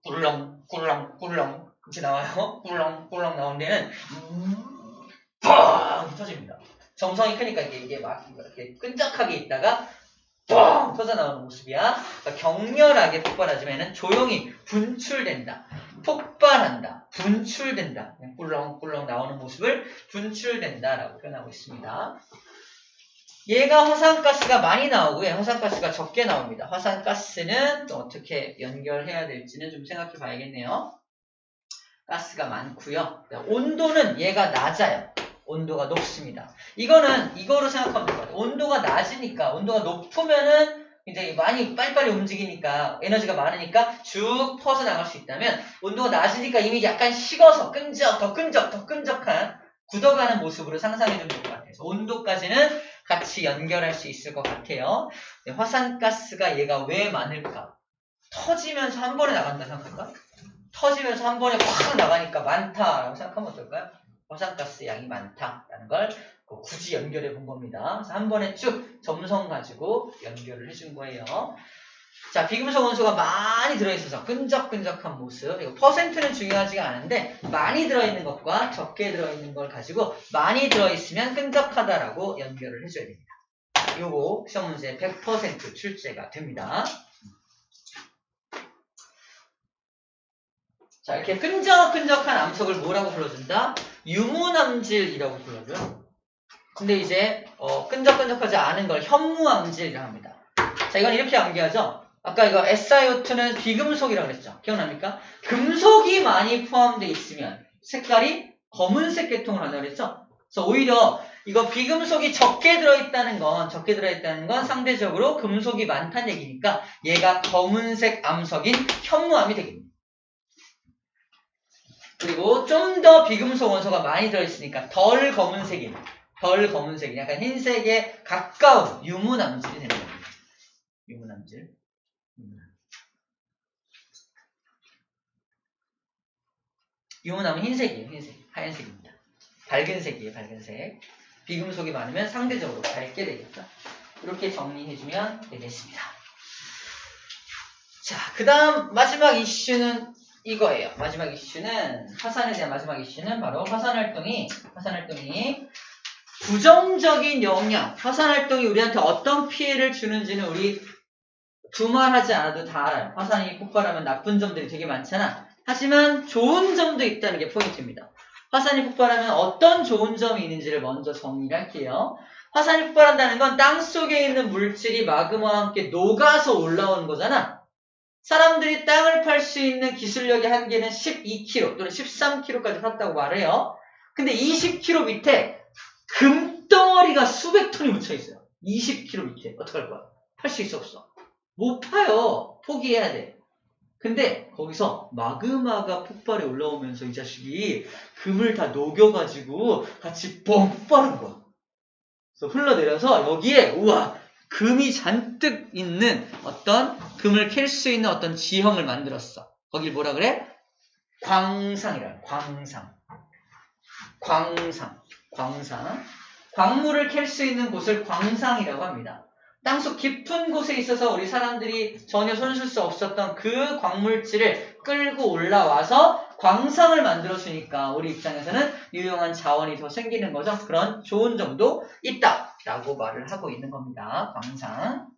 꿀렁꿀렁 이렇게 나와요. 꿀렁꿀렁 나온 데는 뻥 터집니다. 점성이 크니까 이게 막 이렇게 끈적하게 있다가 뻥 터져 나오는 모습이야. 그러니까 격렬하게 폭발하지만 얘는 조용히 분출된다. 폭발한다. 분출된다. 꿀렁꿀렁 나오는 모습을 분출된다라고 표현하고 있습니다. 얘가 화산가스가 많이 나오고요. 화산가스가 적게 나옵니다. 화산가스는 또 어떻게 연결해야 될지는 좀 생각해 봐야겠네요. 가스가 많고요. 온도는 얘가 낮아요. 온도가 높습니다. 이거로 생각하면 될 것 같아요. 온도가 낮으니까, 온도가 높으면은 굉장히 많이 빨리빨리 움직이니까, 에너지가 많으니까 쭉 퍼져나갈 수 있다면, 온도가 낮으니까 이미 약간 식어서 더 끈적한 굳어가는 모습으로 상상해주면 될 것 같아요. 온도까지는 같이 연결할 수 있을 것 같아요. 화산가스가 얘가 왜 많을까? 터지면서 한 번에 나간다 생각할까? 터지면서 한 번에 확 나가니까 많다라고 생각하면 어떨까요? 화산가스 양이 많다라는 걸 굳이 연결해 본 겁니다. 그래서 한 번에 쭉 점성 가지고 연결을 해준 거예요. 자, 비금속 원소가 많이 들어있어서 끈적끈적한 모습. 그리고 퍼센트는 중요하지가 않은데 많이 들어있는 것과 적게 들어있는 걸 가지고 많이 들어있으면 끈적하다라고 연결을 해줘야 됩니다. 요거 시험 문제 100% 출제가 됩니다. 자, 이렇게 끈적끈적한 암석을 뭐라고 불러준다? 유무암질이라고 불러줘요. 근데 이제 끈적끈적하지 않은 걸 현무암질이라고 합니다. 자, 이건 이렇게 암기하죠. 아까 이거 SiO2는 비금속이라고 그랬죠. 기억납니까? 금속이 많이 포함되어 있으면 색깔이 검은색 계통을 한다고 그랬죠. 그래서 오히려 이거 비금속이 적게 들어있다는 건 상대적으로 금속이 많다는 얘기니까 얘가 검은색 암석인 현무암이 되겠습니다. 그리고 좀 더 비금속 원소가 많이 들어있으니까 덜 검은색인 약간 흰색에 가까운 유문암질이 됩니다. 유문암질. 유문암은 흰색이에요. 하얀색입니다. 밝은 색이에요. 밝은색. 비금속이 많으면 상대적으로 밝게 되겠죠. 이렇게 정리해주면 되겠습니다. 자, 그 다음 마지막 이슈는 이거예요. 화산에 대한 마지막 이슈는 바로 화산활동이 부정적인 영향, 화산활동이 우리한테 어떤 피해를 주는지는 우리 두말하지 않아도 다 알아요. 화산이 폭발하면 나쁜 점들이 되게 많잖아. 하지만 좋은 점도 있다는 게 포인트입니다. 화산이 폭발하면 어떤 좋은 점이 있는지를 먼저 정리를 할게요. 화산이 폭발한다는 건 땅속에 있는 물질이 마그마와 함께 녹아서 올라오는 거잖아. 사람들이 땅을 팔 수 있는 기술력의 한계는 12kg 또는 13kg까지 팠다고 말해요. 근데 20kg 밑에 금덩어리가 수백 톤이 묻혀 있어요. 20kg 밑에 어떡할 거야? 팔 수 있어 없어? 못 파요. 포기해야 돼. 근데 거기서 마그마가 폭발해 올라오면서 이 자식이 금을 다 녹여가지고 같이 뻥 폭발한 거야. 그래서 흘러내려서 여기에 우와 금이 잔뜩 있는 어떤 금을 캘 수 있는 어떤 지형을 만들었어. 거길 뭐라 그래? 광상이라. 광상. 광물을 캘 수 있는 곳을 광상이라고 합니다. 땅속 깊은 곳에 있어서 우리 사람들이 전혀 손쓸 수 없었던 그 광물질을 끌고 올라와서 광상을 만들어주니까 우리 입장에서는 유용한 자원이 더 생기는 거죠. 그런 좋은 점도 있다라고 말을 하고 있는 겁니다. 광상.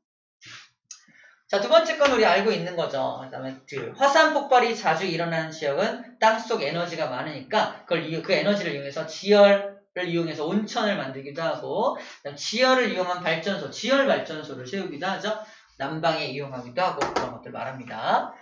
자, 두 번째 건 우리 알고 있는 거죠. 그다음에 화산 폭발이 자주 일어나는 지역은 땅속 에너지가 많으니까 그 에너지를 이용해서 지열을 이용해서 온천을 만들기도 하고 지열을 이용한 발전소, 지열 발전소를 세우기도 하죠. 난방에 이용하기도 하고 그런 것들 말합니다.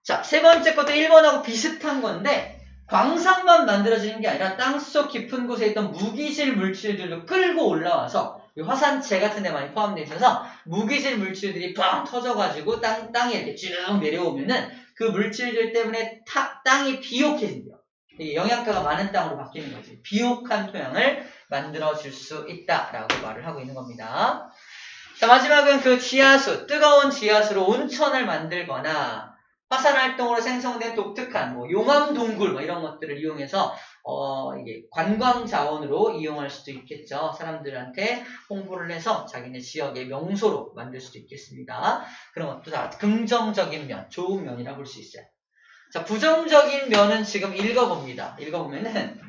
자, 세 번째 것도 1번하고 비슷한 건데 광산만 만들어지는 게 아니라 땅속 깊은 곳에 있던 무기질 물질들도 끌고 올라와서 화산재 같은 데 많이 포함되어 있어서 무기질 물질들이 뻥 터져가지고 땅에 이렇게 쭉 내려오면은 그 물질들 때문에 땅이 비옥해진대요. 영양가가 많은 땅으로 바뀌는 거지. 비옥한 토양을 만들어줄 수 있다라고 말을 하고 있는 겁니다. 자, 마지막은 그 지하수, 뜨거운 지하수로 온천을 만들거나 화산활동으로 생성된 독특한 용암동굴 이런 것들을 이용해서 이게 관광자원으로 이용할 수도 있겠죠. 사람들한테 홍보를 해서 자기네 지역의 명소로 만들 수도 있겠습니다. 그런 것도 다 긍정적인 면, 좋은 면이라 볼 수 있어요. 자, 부정적인 면은 지금 읽어봅니다. 읽어보면은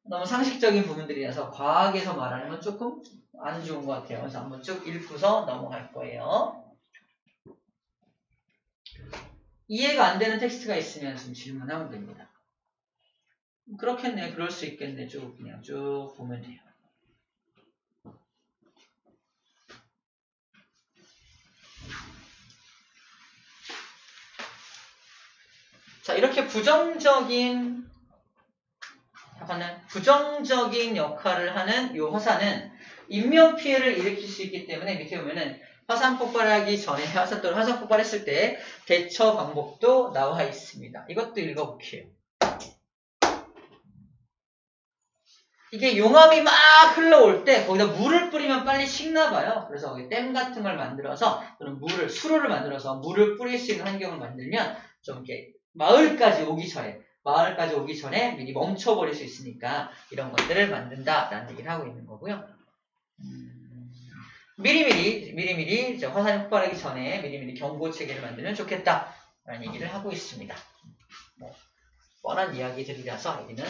너무 상식적인 부분들이라서 과학에서 말하는 건 조금 안 좋은 것 같아요. 그래서 한번 쭉 읽고서 넘어갈 거예요. 이해가 안 되는 텍스트가 있으면 좀 질문하면 됩니다. 그렇겠네, 그럴 수 있겠네. 그냥 쭉 보면 돼요. 자, 이렇게 부정적인 역할을 하는 이 화산은 인명피해를 일으킬 수 있기 때문에 밑에 보면은 화산 폭발하기 전에 화산 폭발했을 때 대처 방법도 나와 있습니다. 이것도 읽어볼게요. 이게 용암이 막 흘러올 때 거기다 물을 뿌리면 빨리 식나봐요. 그래서 거기 댐 같은 걸 만들어서 또는 수로를 만들어서 물을 뿌릴 수 있는 환경을 만들면 좀 이렇게 마을까지 오기 전에 마을까지 오기 전에 미리 멈춰버릴 수 있으니까 이런 것들을 만든다라는 얘기를 하고 있는 거고요. 미리미리 이제 화산이 폭발하기 전에 미리미리 경고 체계를 만들면 좋겠다라는 얘기를 하고 있습니다. 뭐 뻔한 이야기들이라서 여기는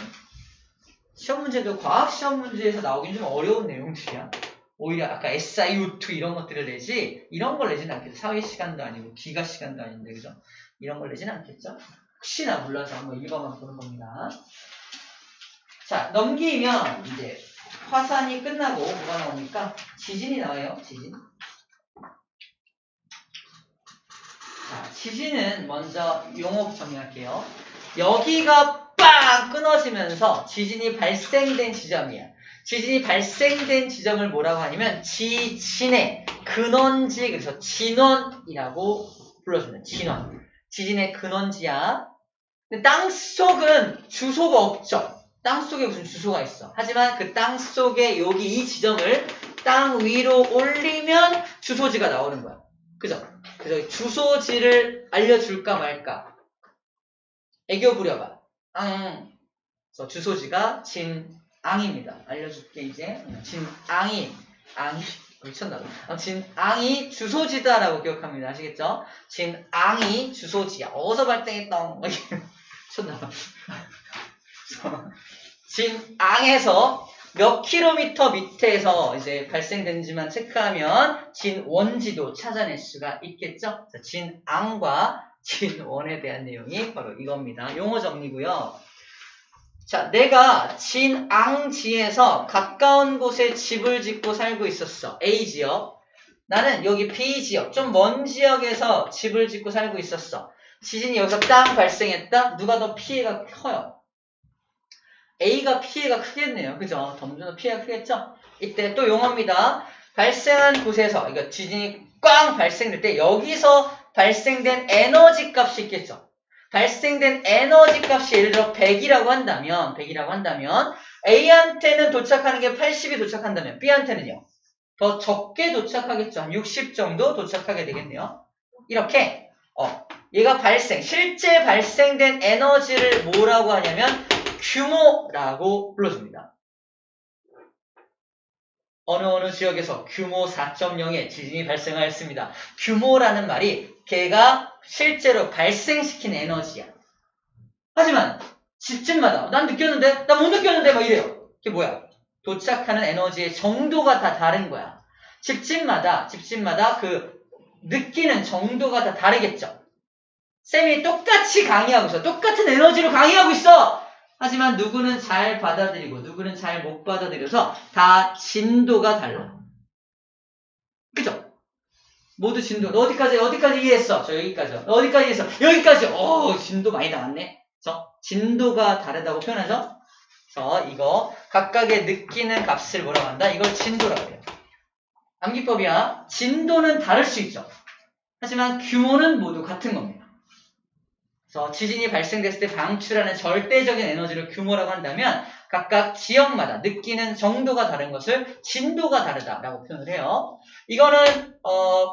시험 문제도 과학 시험 문제에서 나오긴 좀 어려운 내용들이야. 오히려 아까 SIO2 이런 것들을 내지 이런 걸 내지는 않겠죠. 사회 시간도 아니고 기가 시간도 아닌데 그죠? 이런 걸 내지는 않겠죠. 혹시나 몰라서 한번 읽어만 보는 겁니다. 자, 넘기면 이제 화산이 끝나고 뭐가 나옵니까? 지진이 나와요. 지진. 자, 지진은 먼저 용어 정리할게요. 여기가 빵 끊어지면서 지진이 발생된 지점이야. 지진이 발생된 지점을 뭐라고 하냐면 지진의 근원지, 그래서 진원이라고 불러줍니다. 진원. 지진의 근원지야. 근데 땅속은 주소가 없죠. 땅속에 무슨 주소가 있어. 하지만 그 땅속에 여기 이 지점을 땅 위로 올리면 주소지가 나오는 거야. 그죠? 그래서 주소지를 알려줄까 말까. 애교 부려봐. 그래서 주소지가 진앙입니다. 알려줄게 이제. 진앙이 미쳤나 봐. 진앙이 주소지다라고 기억합니다. 아시겠죠? 진앙이 주소지야. 어디서 발생했던 미쳤나 봐. 진앙에서 몇 킬로미터 밑에서 이제 발생된지만 체크하면 진원지도 찾아낼 수가 있겠죠? 진앙과 진원에 대한 내용이 바로 이겁니다. 용어 정리고요. 자, 내가 진앙지에서 가까운 곳에 집을 짓고 살고 있었어. A지역. 나는 여기 B지역, 좀 먼 지역에서 집을 짓고 살고 있었어. 지진이 여기서 땅 발생했다? 누가 더 피해가 커요? A가 피해가 크겠네요. 그죠? 점점 피해가 크겠죠? 이때 또 용어입니다. 발생한 곳에서, 그러니까 지진이 꽝 발생될 때 여기서 발생된 에너지 값이 있겠죠? 발생된 에너지 값이 예를 들어 100이라고 한다면 A한테는 도착하는 게 80이 도착한다면 B한테는요? 더 적게 도착하겠죠? 한 60 정도 도착하게 되겠네요. 이렇게 얘가 실제 발생된 에너지를 뭐라고 하냐면 규모라고 불러줍니다. 어느 지역에서 규모 4.0의 지진이 발생하였습니다. 규모라는 말이 걔가 실제로 발생시킨 에너지야. 하지만 집집마다 난 느꼈는데 나 못 느꼈는데 막 이래요. 그게 뭐야? 도착하는 에너지의 정도가 다 다른 거야. 집집마다 그 느끼는 정도가 다 다르겠죠. 쌤이 똑같이 강의하고 있어. 똑같은 에너지로 강의하고 있어. 하지만 누구는 잘 받아들이고 누구는 잘 못 받아들여서 다 진도가 달라. 그죠? 모두 진도. 너 어디까지 이해했어? 저 여기까지요. 너 어디까지 이해했어? 여기까지. 진도 많이 나왔네. 그래서 진도가 다르다고 표현하죠? 그래서 이거 각각의 느끼는 값을 뭐라고 한다? 이걸 진도라고 해요. 암기법이야. 진도는 다를 수 있죠. 하지만 규모는 모두 같은 겁니다. 그래서 지진이 발생됐을 때 방출하는 절대적인 에너지를 규모라고 한다면 각각 지역마다 느끼는 정도가 다른 것을 진도가 다르다라고 표현을 해요. 이거는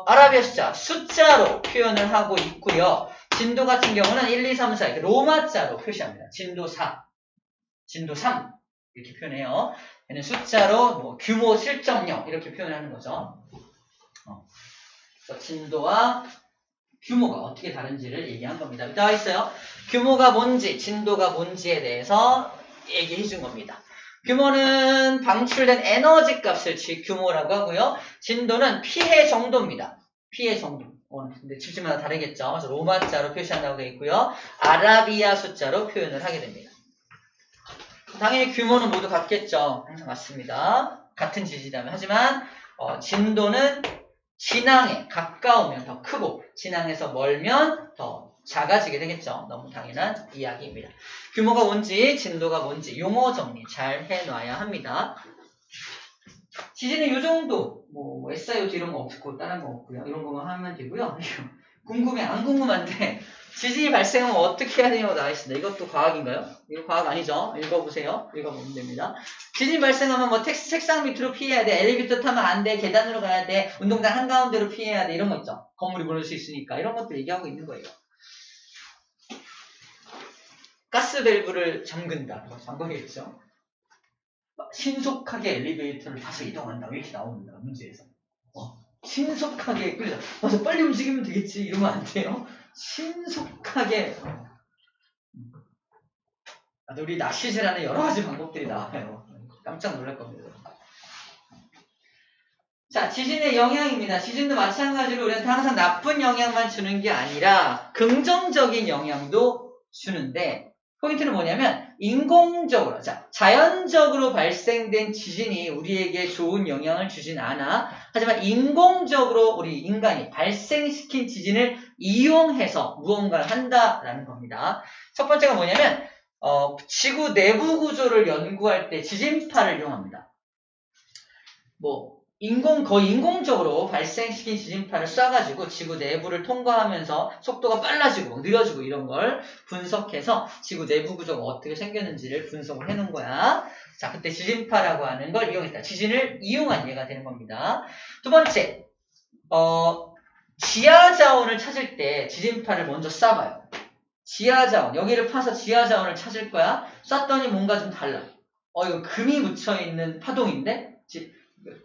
아라비아 숫자로 표현을 하고 있고요. 진도 같은 경우는 1, 2, 3, 4 이렇게 로마자로 표시합니다. 진도 4, 진도 3 이렇게 표현해요. 얘는 숫자로 규모 7.0 이렇게 표현하는 거죠. 그래서 진도와 규모가 어떻게 다른지를 얘기한 겁니다. 나와 있어요. 규모가 뭔지, 진도가 뭔지에 대해서 얘기해 준 겁니다. 규모는 방출된 에너지 값을 규모라고 하고요. 진도는 피해 정도입니다. 피해 정도. 근데 집집마다 다르겠죠. 그래서 로마자로 표시한다고 되어 있고요. 아라비아 숫자로 표현을 하게 됩니다. 당연히 규모는 모두 같겠죠. 항상 같습니다. 같은 지지라면. 하지만 진도는 진앙에 가까우면 더 크고 진앙에서 멀면 더 작아지게 되겠죠. 너무 당연한 이야기입니다. 규모가 뭔지 진도가 뭔지 용어 정리 잘 해놔야 합니다. 지진은 이 정도 SIO2 이런 거 없고 다른 거 없고요. 이런 거만 하면 되고요. 궁금해 안 궁금한데 지진이 발생하면 어떻게 해야 되냐고 나와 있습니다. 이것도 과학인가요? 이거 과학 아니죠? 읽어보세요. 읽어보면 됩니다. 지진 발생하면 책상 밑으로 피해야 돼. 엘리베이터 타면 안 돼. 계단으로 가야 돼. 운동장 한가운데로 피해야 돼. 이런 거 있죠. 건물이 무너질 수 있으니까. 이런 것도 얘기하고 있는 거예요. 가스 밸브를 잠근다. 잠그겠죠. 신속하게 엘리베이터를 타서 이동한다. 이렇게 나옵니다. 문제에서. 신속하게 그래서 맞아 빨리 움직이면 되겠지 이러면 안 돼요. 신속하게 우리 낚시질하는 여러 가지 방법들이 나와요. 깜짝 놀랄 겁니다. 자, 지진의 영향입니다. 지진도 마찬가지로 우리한테 항상 나쁜 영향만 주는 게 아니라 긍정적인 영향도 주는데 포인트는 뭐냐면 인공적으로, 자연적으로 발생된 지진이 우리에게 좋은 영향을 주진 않아. 하지만 인공적으로 우리 인간이 발생시킨 지진을 이용해서 무언가를 한다라는 겁니다. 첫 번째가 뭐냐면 지구 내부 구조를 연구할 때 지진파를 이용합니다. 거의 인공적으로 발생시킨 지진파를 쏴가지고 지구 내부를 통과하면서 속도가 빨라지고 느려지고 이런 걸 분석해서 지구 내부 구조가 어떻게 생겼는지를 분석을 해놓은 거야. 자, 그때 지진파라고 하는 걸 이용했다. 지진을 이용한 예가 되는 겁니다. 두 번째, 지하 자원을 찾을 때 지진파를 먼저 쏴봐요. 지하 자원, 여기를 파서 지하 자원을 찾을 거야. 쐈더니 뭔가 좀 달라. 이거 금이 묻혀있는 파동인데?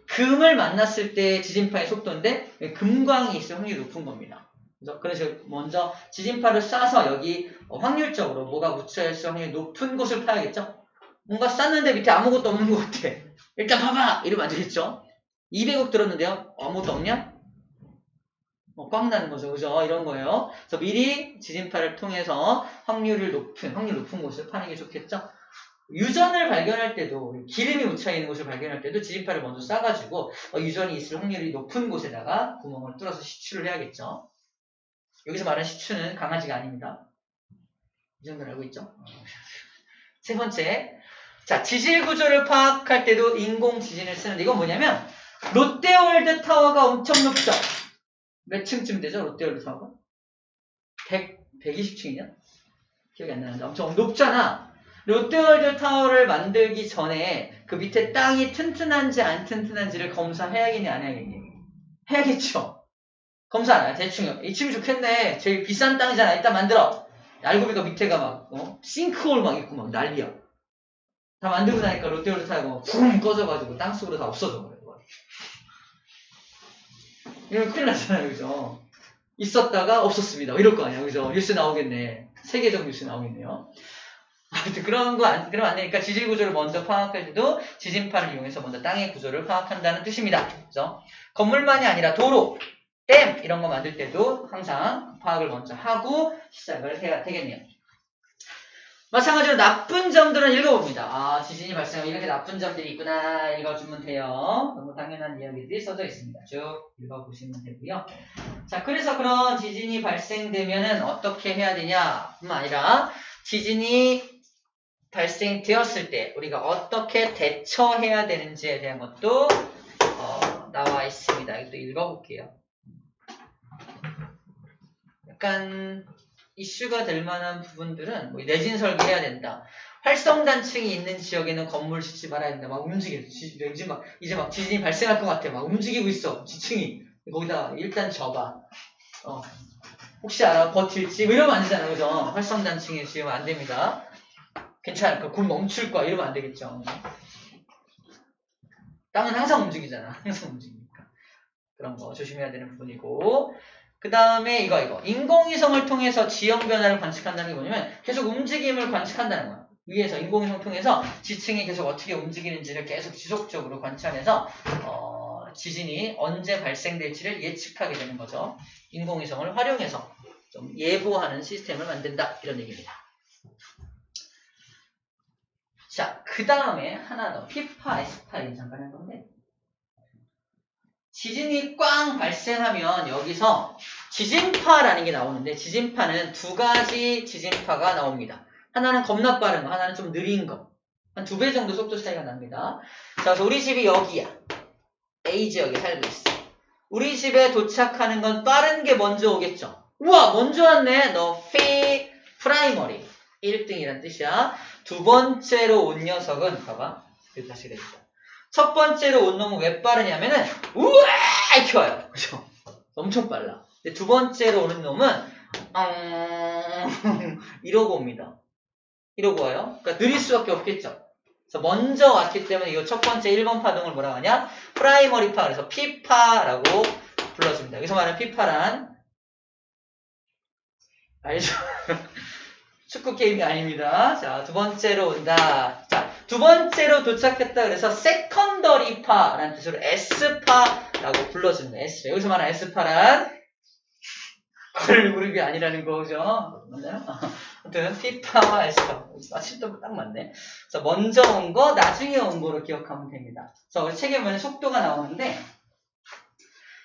금을 만났을 때 지진파의 속도인데 금광이 있을 확률이 높은 겁니다. 그래서 먼저 지진파를 쏴서 여기 확률적으로 뭐가 묻혀있을 확률이 높은 곳을 파야겠죠? 뭔가 쐈는데 밑에 아무것도 없는 것 같아. 일단 봐봐! 이러면 안 되겠죠? 200억 들었는데요? 아무것도 없냐? 꽝 나는 거죠. 그죠? 이런 거예요. 그래서 미리 지진파를 통해서 확률 높은 곳을 파는 게 좋겠죠? 유전을 발견할 때도 기름이 묻혀있는 곳을 발견할 때도 지진파를 먼저 쏴가지고 유전이 있을 확률이 높은 곳에다가 구멍을 뚫어서 시추를 해야겠죠. 여기서 말하는 시추는 강아지가 아닙니다. 이 정도는 알고 있죠? 세 번째, 자 지질 구조를 파악할 때도 인공 지진을 쓰는데 이건 뭐냐면 롯데월드 타워가 엄청 높죠. 몇 층쯤 되죠? 롯데월드 타워가? 120층이냐? 기억이 안 나는데 엄청 높잖아. 롯데월드 타워를 만들기 전에 그 밑에 땅이 튼튼한지 안 튼튼한지를 검사해야겠니 안 해야겠니? 해야겠죠. 검사 안 해요. 대충 이쯤이 좋겠네. 제일 비싼 땅이잖아. 일단 만들어. 알고 보니까 밑에가 막 싱크홀 막 있고 막 난리야. 다 만들고 나니까 롯데월드 타워가 쿵 꺼져가지고 땅속으로 다 없어져 버려요. 이러면 큰일 나잖아요. 그죠? 있었다가 없었습니다. 이럴 거 아니야. 그죠? 뉴스 나오겠네. 세계적 뉴스 나오겠네요. 아무튼 그러면 안 되니까 지질 구조를 먼저 파악할 때도 지진파를 이용해서 먼저 땅의 구조를 파악한다는 뜻입니다. 그죠? 건물만이 아니라 도로, 댐 이런 거 만들 때도 항상 파악을 먼저 하고 시작을 해야 되겠네요. 마찬가지로 나쁜 점들은 읽어봅니다. 지진이 발생하면 이렇게 나쁜 점들이 있구나 읽어주면 돼요. 너무 당연한 이야기들이 써져 있습니다. 쭉 읽어보시면 되고요. 자, 그래서 그런 지진이 발생되면은 어떻게 해야 되냐 뿐만 아니라 지진이 발생되었을 때 우리가 어떻게 대처해야 되는지에 대한 것도 나와 있습니다. 이것도 읽어볼게요. 약간 이슈가 될 만한 부분들은 내진 설계해야 된다. 활성단층이 있는 지역에는 건물 짓지 말아야 된다. 막 움직여. 이제 막 지진이 발생할 것 같아. 막 움직이고 있어. 지층이. 거기다 일단 접어. 혹시 알아? 버틸지? 이러면 안 되잖아. 그죠? 활성단층에 지으면 안 됩니다. 괜찮아. 곧 멈출 거야. 이러면 안 되겠죠. 땅은 항상 움직이잖아. 항상 움직이니까. 그런 거 조심해야 되는 부분이고. 그 다음에 이거. 인공위성을 통해서 지형 변화를 관측한다는 게 뭐냐면 계속 움직임을 관측한다는 거야. 위에서 인공위성을 통해서 지층이 계속 어떻게 움직이는지를 계속 지속적으로 관찰해서 지진이 언제 발생될지를 예측하게 되는 거죠. 인공위성을 활용해서 좀 예보하는 시스템을 만든다. 이런 얘기입니다. 자, 그 다음에 하나 더. 피파, 에스파 얘기 잠깐 할 건데 지진이 꽝 발생하면 여기서 지진파라는 게 나오는데 지진파는 두 가지 지진파가 나옵니다. 하나는 겁나 빠른 거, 하나는 좀 느린 거. 한 2배 정도 속도 차이가 납니다. 자, 그래서 우리 집이 여기야. A 지역에 살고 있어. 우리 집에 도착하는 건 빠른 게 먼저 오겠죠. 우와, 먼저 왔네. 너 프라이머리 1등이란 뜻이야. 두 번째로 온 녀석은 봐봐. 다시 되겠다. 첫 번째로 온 놈은 왜 빠르냐면은 우와 이렇게 와요. 그죠? 엄청 빨라. 근데 두 번째로 오는 놈은 이러고 옵니다. 이러고 와요. 그러니까 느릴 수밖에 없겠죠. 그래서 먼저 왔기 때문에 이거 첫 번째 1번 파동을 뭐라고 하냐? 프라이머리파, 그래서 P파라고 불러줍니다. 여기서 말하는 P파란 알죠? 축구 게임이 아닙니다. 자, 두 번째로 온다. 자, 두 번째로 도착했다. 그래서 세컨더리파라는 뜻으로 S파라고 불러줍니다. S. 여기서 말하는 S파란 걸그룹이 아니라는 거죠. 맞나요? 아무튼 P파와 S파. 마침도 딱 맞네. 그래서 먼저 온 거, 나중에 온 거로 기억하면 됩니다. 그래서 우리 책에 보면 속도가 나오는데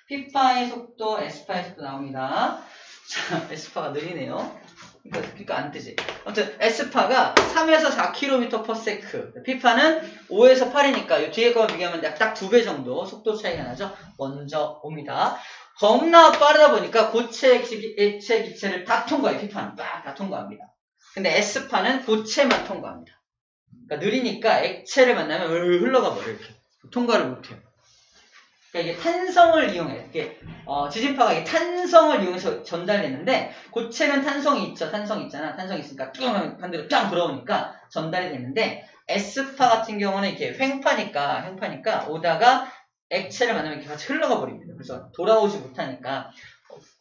P파의 속도, S파의 속도 나옵니다. 자, S파가 느리네요. 그러니까 안 뜨지. 아무튼 S파가 3에서 4km/s. P파는 5에서 8이니까 이 뒤에 거와 비교하면 딱 2배 정도 속도 차이가 나죠. 먼저 옵니다. 겁나 빠르다 보니까 고체, 액체, 기체를 다 통과해요. P파는 다 통과합니다. 근데 S파는 고체만 통과합니다. 그러니까 느리니까 액체를 만나면 흘러가 버려요. 이렇게 통과를 못해요. 그러니까 이게 탄성을 이용해요. 이게 지진파가 이게 탄성을 이용해서 전달되는데 고체는 탄성이 있죠. 탄성이 있잖아. 탄성이 있으니까 뚱 반대로 짱 돌아오니까 전달이 되는데 S파 같은 경우는 이렇게 횡파니까 오다가 액체를 만나면 이렇게 같이 흘러가 버립니다. 그래서 돌아오지 못하니까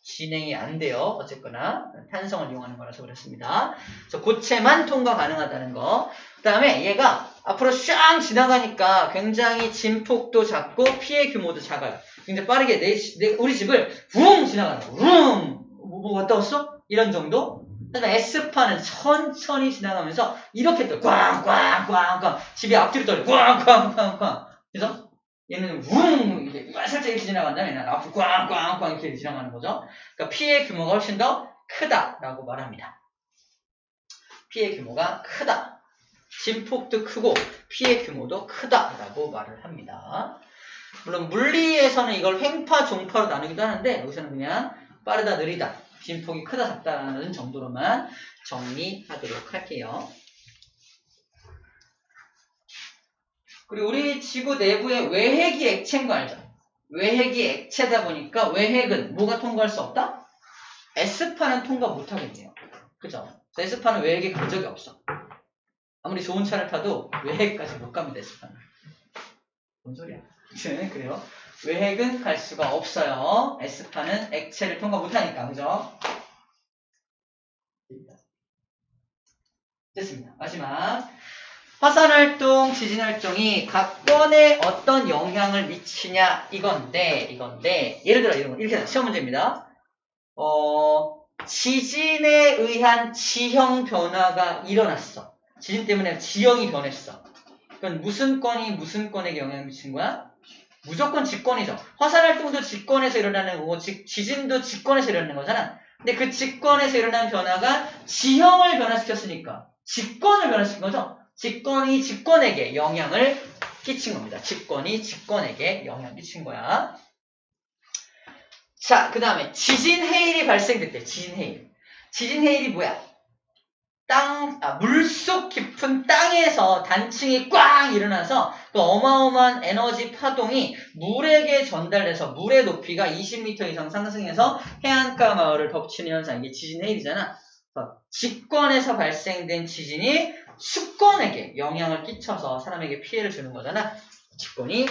진행이 안 돼요. 어쨌거나 탄성을 이용하는 거라서 그렇습니다. 그래서 고체만 통과 가능하다는 거. 그 다음에 얘가 앞으로 쫙 지나가니까 굉장히 진폭도 작고 피해 규모도 작아요. 굉장히 빠르게 우리 집을 붕 지나가는 거. 붕! 뭐 왔다 왔어? 이런 정도? 하지만 S파는 천천히 지나가면서 이렇게 또 꽝꽝꽝꽝 집이 앞뒤로 떨려 꽝꽝꽝꽝. 그래서 얘는 웅 이렇게 살짝 이렇게 지나간 다음에 얘는 앞으로 꽝꽝꽝 이렇게 지나가는 거죠. 그러니까 피해 규모가 훨씬 더 크다라고 말합니다. 피해 규모가 크다. 진폭도 크고 피해 규모도 크다라고 말을 합니다. 물론 물리에서는 이걸 횡파, 종파로 나누기도 하는데 여기서는 그냥 빠르다, 느리다, 진폭이 크다, 작다라는 정도로만 정리하도록 할게요. 그리고 우리 지구 내부에 외핵이 액체인 거 알죠? 외핵이 액체다 보니까 외핵은 뭐가 통과할 수 없다? S파는 통과 못하겠네요. 그죠? S파는 외핵에 간 적이 없어. 아무리 좋은 차를 타도 외핵까지 못 갑니다. S파는. 뭔 소리야? 그래요. 외핵은 갈 수가 없어요. S파는 액체를 통과 못하니까. 그죠? 됐습니다. 마지막. 화산활동, 지진활동이 각 건에 어떤 영향을 미치냐 이건데 예를 들어 이런 거 이렇게 시험 문제입니다. 지진에 의한 지형 변화가 일어났어. 지진 때문에 지형이 변했어. 그건 무슨 건이 무슨 건에게 영향을 미친 거야? 무조건 직권이죠. 화산활동도 직권에서 일어나는 거고 지진도 직권에서 일어나는 거잖아. 근데 그 직권에서 일어난 변화가 지형을 변화시켰으니까 직권을 변화시킨 거죠. 직권이 직권에게 영향을 끼친 겁니다. 직권이 직권에게 영향을 끼친 거야. 자, 그 다음에 지진해일이 발생됐대. 지진해일. 지진해일이 뭐야? 물속 깊은 땅에서 단층이 꽝 일어나서 그 어마어마한 에너지 파동이 물에게 전달돼서 물의 높이가 20m 이상 상승해서 해안가 마을을 덮치는 현상. 이게 지진해일이잖아. 직권에서 발생된 지진이 수권에게 영향을 끼쳐서 사람에게 피해를 주는 거잖아. 직권이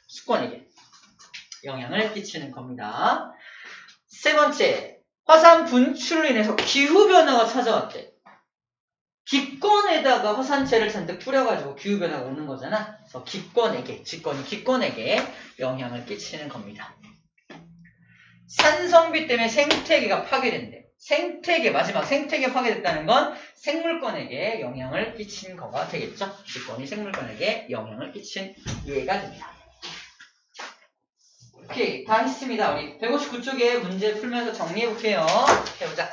수권에게 영향을 끼치는 겁니다. 세 번째, 화산 분출로 인해서 기후변화가 찾아왔대. 기권에다가 화산재를 잔뜩 뿌려가지고 기후변화가 오는 거잖아. 그래서 기권에게, 직권이 기권에게 영향을 끼치는 겁니다. 산성비 때문에 생태계가 파괴된대. 마지막 생태계 파괴됐다는 건 생물권에게 영향을 끼친 거가 되겠죠. 직권이 생물권에게 영향을 끼친 예가 됩니다. 오케이, 다 했습니다. 우리 159쪽에 문제 풀면서 정리해볼게요. 해보자.